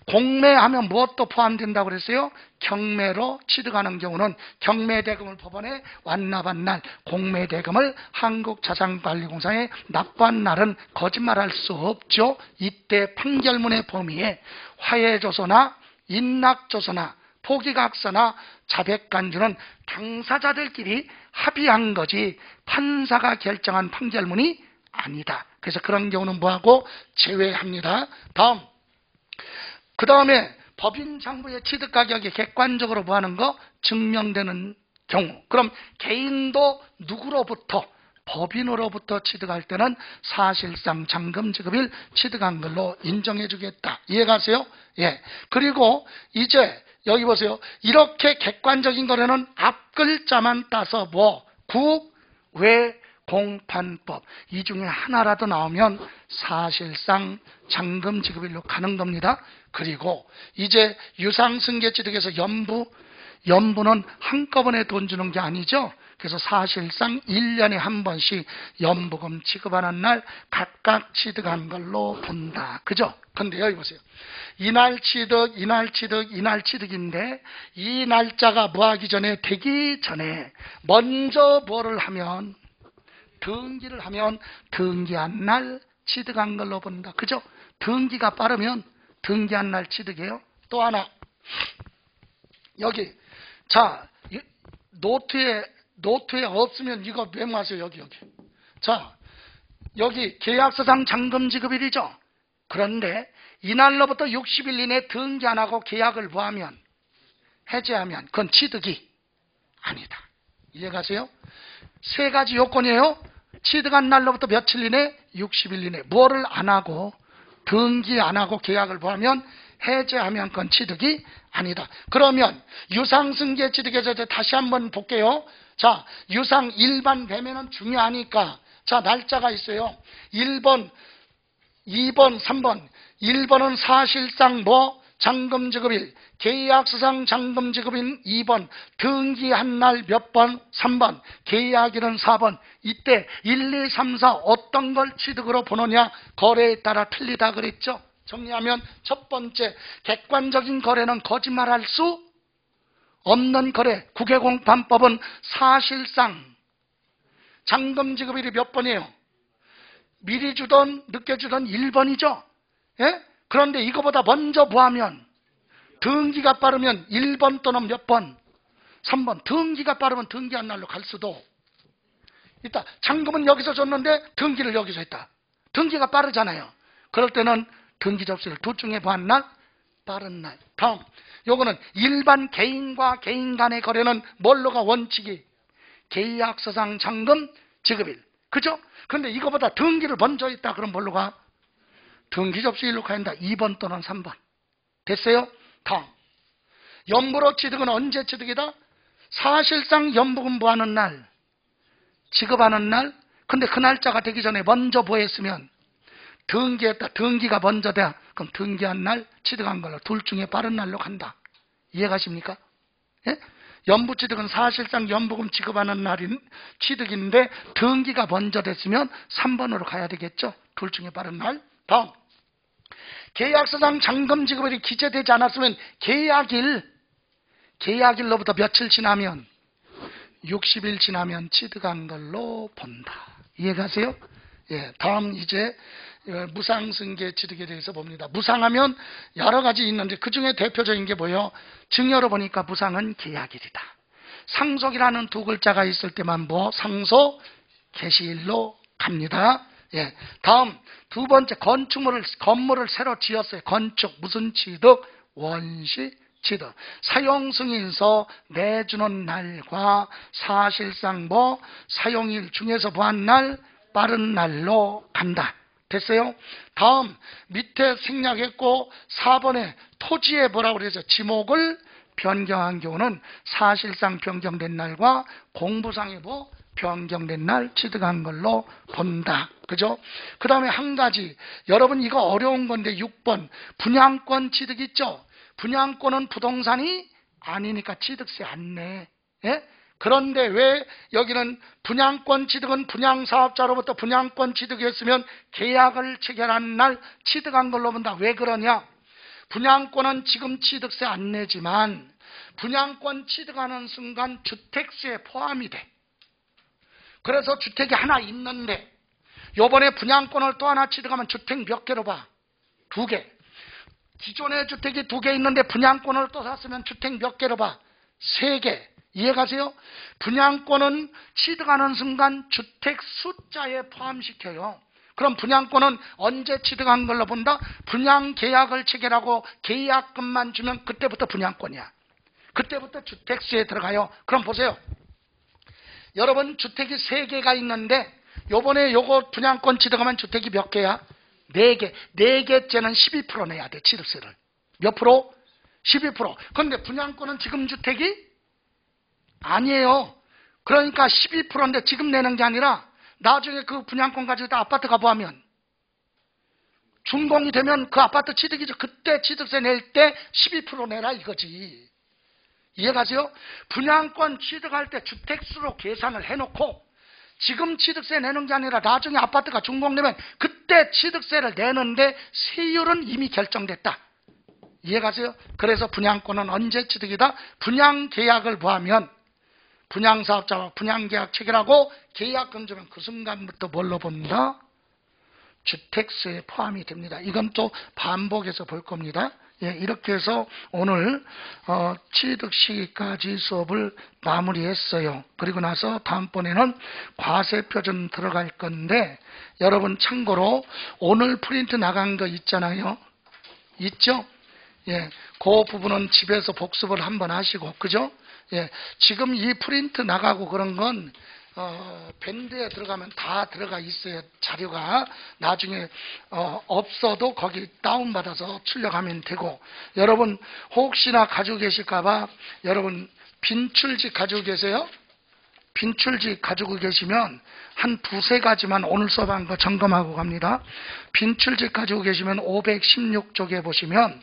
공매하면 무엇도 포함된다고 그랬어요? 경매로 취득하는 경우는 경매대금을 법원에 완납한 날 공매대금을 한국자산관리공사에 납부한 날은 거짓말할 수 없죠. 이때 판결문의 범위에 화해조서나 인락조서나 포기각서나 자백간주는 당사자들끼리 합의한 거지 판사가 결정한 판결문이 아니다. 그래서 그런 경우는 뭐하고 제외합니다. 다음 그 다음에 법인 장부의 취득 가격이 객관적으로 뭐하는 거? 증명되는 경우. 그럼 개인도 누구로부터? 법인으로부터 취득할 때는 사실상 잔금 지급일 취득한 걸로 인정해 주겠다. 이해가세요? 예. 그리고 이제 여기 보세요. 이렇게 객관적인 거래는 앞글자만 따서 뭐 국, 외, 공판법 이 중에 하나라도 나오면 사실상 잔금 지급일로 가는 겁니다. 그리고 이제 유상승계 취득에서 연부는 한꺼번에 돈 주는 게 아니죠. 그래서 사실상 1년에 한 번씩 연부금 지급하는 날 각각 취득한 걸로 본다. 그죠? 근데 여기 보세요. 이날 취득, 이날 취득, 이날 취득인데 이 날짜가 뭐 하기 전에 되기 전에 먼저 뭐를 하면 등기를 하면 등기한 날 취득한 걸로 본다. 그죠? 등기가 빠르면 등기한 날 취득이에요. 또 하나 여기 자 노트에 없으면 이거 메모하세요. 여기 자 여기 계약서상 잔금 지급일이죠. 그런데 이날로부터 60일 이내 등기 안 하고 계약을 뭐하면 해제하면 그건 취득이 아니다. 이해가세요? 세 가지 요건이에요. 취득한 날로부터 며칠 이내 60일 이내 뭐를 안 하고 등기 안 하고 계약을 뭐하면 해제하면 그건 취득이 아니다. 그러면 유상승계 취득에서 다시 한번 볼게요. 자, 유상 일반 배매는 중요하니까 자, 날짜가 있어요. 1번, 2번, 3번. 1번은 사실상 뭐 잔금 지급일, 계약서상 잔금 지급인 2번, 등기한 날 몇 번? 3번, 계약일은 4번. 이때 1, 2, 3, 4 어떤 걸 취득으로 보느냐 거래에 따라 틀리다 그랬죠. 정리하면 첫 번째, 객관적인 거래는 거짓말할 수 없는 거래. 국외공판법은 사실상 잔금 지급일이 몇 번이에요? 미리 주던 늦게 주던 1번이죠. 예? 그런데 이거보다 먼저 뭐하면 등기가 빠르면 1번 또는 몇 번? 3번. 등기가 빠르면 등기한 날로 갈 수도 있다. 잔금은 여기서 줬는데 등기를 여기서 했다. 등기가 빠르잖아요. 그럴 때는 등기 접수를 둘 중에 뭐 한 날? 빠른 날. 다음 요거는 일반 개인과 개인 간의 거래는 뭘로가 원칙이? 계약서상 잔금 지급일. 그죠? 그런데 이거보다 등기를 먼저 했다. 그럼 뭘로 가? 등기 접수일로 가야 한다. 2번 또는 3번. 됐어요? 다음 연부로 취득은 언제 취득이다? 사실상 연부금 부하는 날, 지급하는 날. 근데 그 날짜가 되기 전에 먼저 보했으면 등기했다. 등기가 먼저 돼. 그럼 등기한 날 취득한 걸로 둘 중에 빠른 날로 간다. 이해가십니까? 예? 연부 취득은 사실상 연부금 지급하는 날인 취득인데 등기가 먼저 됐으면 3번으로 가야 되겠죠. 둘 중에 빠른 날. 다음 계약서상 잔금 지급일이 기재되지 않았으면 계약일로부터 며칠 지나면 60일 지나면 취득한 걸로 본다. 이해가세요? 예, 다음 이제 무상승계 취득에 대해서 봅니다. 무상하면 여러 가지 있는데 그 중에 대표적인 게 뭐예요? 증여로 보니까 무상은 계약일이다. 상속이라는 두 글자가 있을 때만 뭐 상속 개시일로 갑니다. 예, 다음 두 번째 건물을 새로 지었어요. 건축 무슨 취득? 원시 취득. 사용승인서 내주는 날과 사실상 뭐 사용일 중에서 뭐한 날? 빠른 날로 간다. 됐어요? 다음 밑에 생략했고 4번에 토지에 뭐라고 그러죠? 지목을 변경한 경우는 사실상 변경된 날과 공부상의 뭐 변경된 날 취득한 걸로 본다. 그죠? 그 다음에 한 가지 여러분 이거 어려운 건데 6번 분양권 취득 있죠? 분양권은 부동산이 아니니까 취득세 안 내. 예? 그런데 왜 여기는 분양권 취득은 분양사업자로부터 분양권 취득했으면 계약을 체결한 날 취득한 걸로 본다. 왜 그러냐? 분양권은 지금 취득세 안 내지만 분양권 취득하는 순간 주택세에 포함이 돼. 그래서 주택이 하나 있는데 요번에 분양권을 또 하나 취득하면 주택 몇 개로 봐? 2개. 기존에 주택이 2개 있는데 분양권을 또 샀으면 주택 몇 개로 봐? 3개. 이해가세요? 분양권은 취득하는 순간 주택 숫자에 포함시켜요. 그럼 분양권은 언제 취득한 걸로 본다? 분양 계약을 체결하고 계약금만 주면 그때부터 분양권이야. 그때부터 주택수에 들어가요. 그럼 보세요. 여러분 주택이 3개가 있는데 요번에 요거 분양권 취득하면 주택이 몇 개야? 4개. 4개째는 12% 내야 돼. 취득세를. 몇 프로? 12%. 그런데 분양권은 지금 주택이 아니에요. 그러니까 12%인데 지금 내는 게 아니라 나중에 그 분양권 가지고 다 아파트 가보면 준공이 되면 그 아파트 취득이죠. 그때 취득세 낼 때 12% 내라 이거지. 이해가세요? 분양권 취득할 때 주택수로 계산을 해놓고 지금 취득세 내는 게 아니라 나중에 아파트가 준공되면 그때 취득세를 내는데 세율은 이미 결정됐다. 이해가세요? 그래서 분양권은 언제 취득이다? 분양계약을 보하면 분양사업자와 분양계약 체결하고 계약금 주면 그 순간부터 뭘로 본다? 주택수에 포함이 됩니다. 이건 또 반복해서 볼 겁니다. 예, 이렇게 해서 오늘 취득시기까지 수업을 마무리했어요. 그리고 나서 다음번에는 과세표준 들어갈 건데 여러분 참고로 오늘 프린트 나간 거 있잖아요. 있죠? 예, 그 부분은 집에서 복습을 한번 하시고, 그죠? 예, 지금 이 프린트 나가고 그런 건 밴드에 들어가면 다 들어가 있어요. 자료가 나중에 없어도 거기 다운받아서 출력하면 되고, 여러분 혹시나 가지고 계실까봐 여러분 빈출지 가지고 계세요? 빈출지 가지고 계시면 한 두세 가지만 오늘 수업한 거 점검하고 갑니다. 빈출지 가지고 계시면 516쪽에 보시면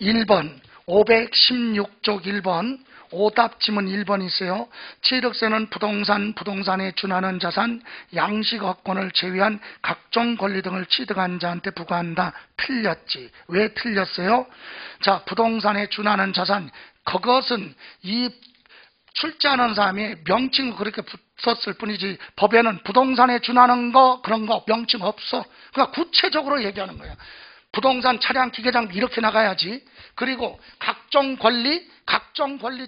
1번 516쪽 1번 오답 지문 1번 있어요. 취득세는 부동산에 준하는 자산, 양식업권을 제외한 각종 권리 등을 취득한 자한테 부과한다. 틀렸지. 왜 틀렸어요? 자, 부동산에 준하는 자산, 그것은 이 출제하는 사람이 명칭을 그렇게 붙었을 뿐이지 법에는 부동산에 준하는 거 그런 거 명칭 없어. 그러니까 구체적으로 얘기하는 거예요. 부동산, 차량, 기계장 이렇게 나가야지. 그리고 각종 권리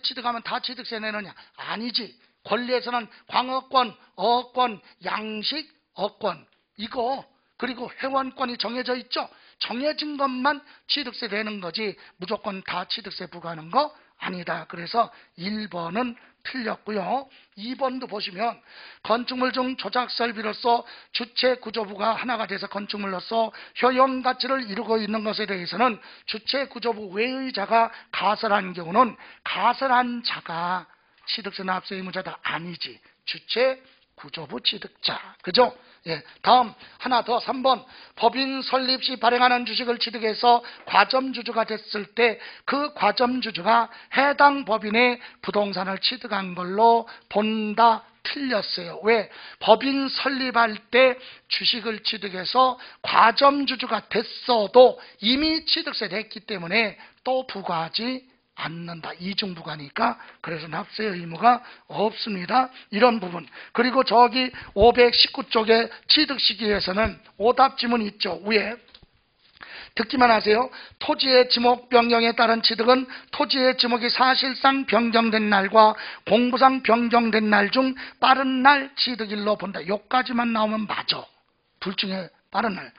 취득하면 다 취득세 내느냐? 아니지. 권리에서는 광어권, 어권, 양식, 어권 이거 그리고 회원권이 정해져 있죠. 정해진 것만 취득세 내는 거지 무조건 다 취득세 부과하는 거 아니다. 그래서 1번은 틀렸고요. 2번도 보시면 건축물 중 조작 설비로서 주체 구조부가 하나가 돼서 건축물로서 효용 가치를 이루고 있는 것에 대해서는 주체 구조부 외의 자가 가설한 경우는 가설한 자가 취득세 납세 의무자다. 아니지. 주체 구조부 취득자. 그죠? 예. 다음 하나 더 3번 법인 설립 시 발행하는 주식을 취득해서 과점주주가 됐을 때 그 과점주주가 해당 법인의 부동산을 취득한 걸로 본다. 틀렸어요. 왜? 법인 설립할 때 주식을 취득해서 과점주주가 됐어도 이미 취득세 냈기 때문에 또 부과하지 않는다. 이중부과니까 그래서 납세 의무가 없습니다. 이런 부분. 그리고 저기 519쪽에 취득시기에서는 오답 지문이 있죠. 위에 듣기만 하세요. 토지의 지목 변경에 따른 취득은 토지의 지목이 사실상 변경된 날과 공부상 변경된 날 중 빠른 날 취득일로 본다. 요까지만 나오면 맞아. 둘 중에 빠른 날.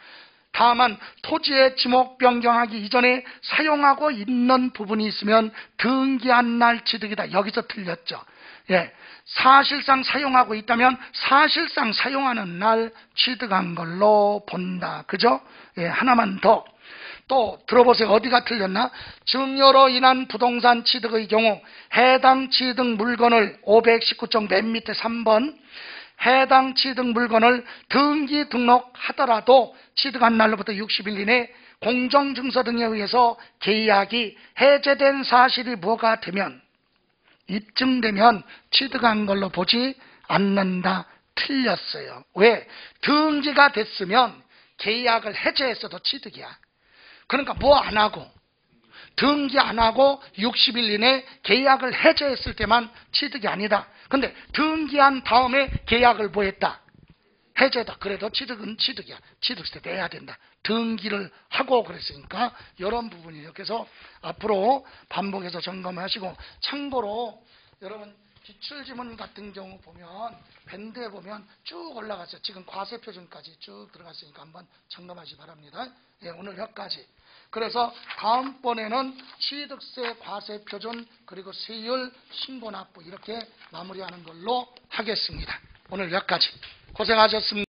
다만 토지의 지목 변경하기 이전에 사용하고 있는 부분이 있으면 등기한 날 취득이다. 여기서 틀렸죠. 예, 사실상 사용하고 있다면 사실상 사용하는 날 취득한 걸로 본다. 그죠? 예, 하나만 더. 또 들어보세요. 어디가 틀렸나? 증여로 인한 부동산 취득의 경우 해당 취득 물건을 519쪽 맨 밑에 3번 해당 취득 물건을 등기 등록하더라도 취득한 날로부터 60일 이내 공정증서 등에 의해서 계약이 해제된 사실이 뭐가 되면 입증되면 취득한 걸로 보지 않는다. 틀렸어요. 왜? 등기가 됐으면 계약을 해제했어도 취득이야. 그러니까 뭐 안 하고 등기 안 하고 60일 이내 계약을 해제했을 때만 취득이 아니다. 근데 등기한 다음에 계약을 뭐 했다? 해제다. 그래도 취득은 취득이야. 취득세 내야 된다. 등기를 하고 그랬으니까 이런 부분이에요. 그래서 앞으로 반복해서 점검하시고 참고로 여러분 기출지문 같은 경우 보면 밴드에 보면 쭉 올라갔어요. 지금 과세표준까지 쭉 들어갔으니까 한번 점검하시기 바랍니다. 예, 오늘 여기까지. 그래서 다음번에는 취득세, 과세표준, 그리고 세율, 신고납부 이렇게 마무리하는 걸로 하겠습니다. 오늘 여기까지. 고생하셨습니다.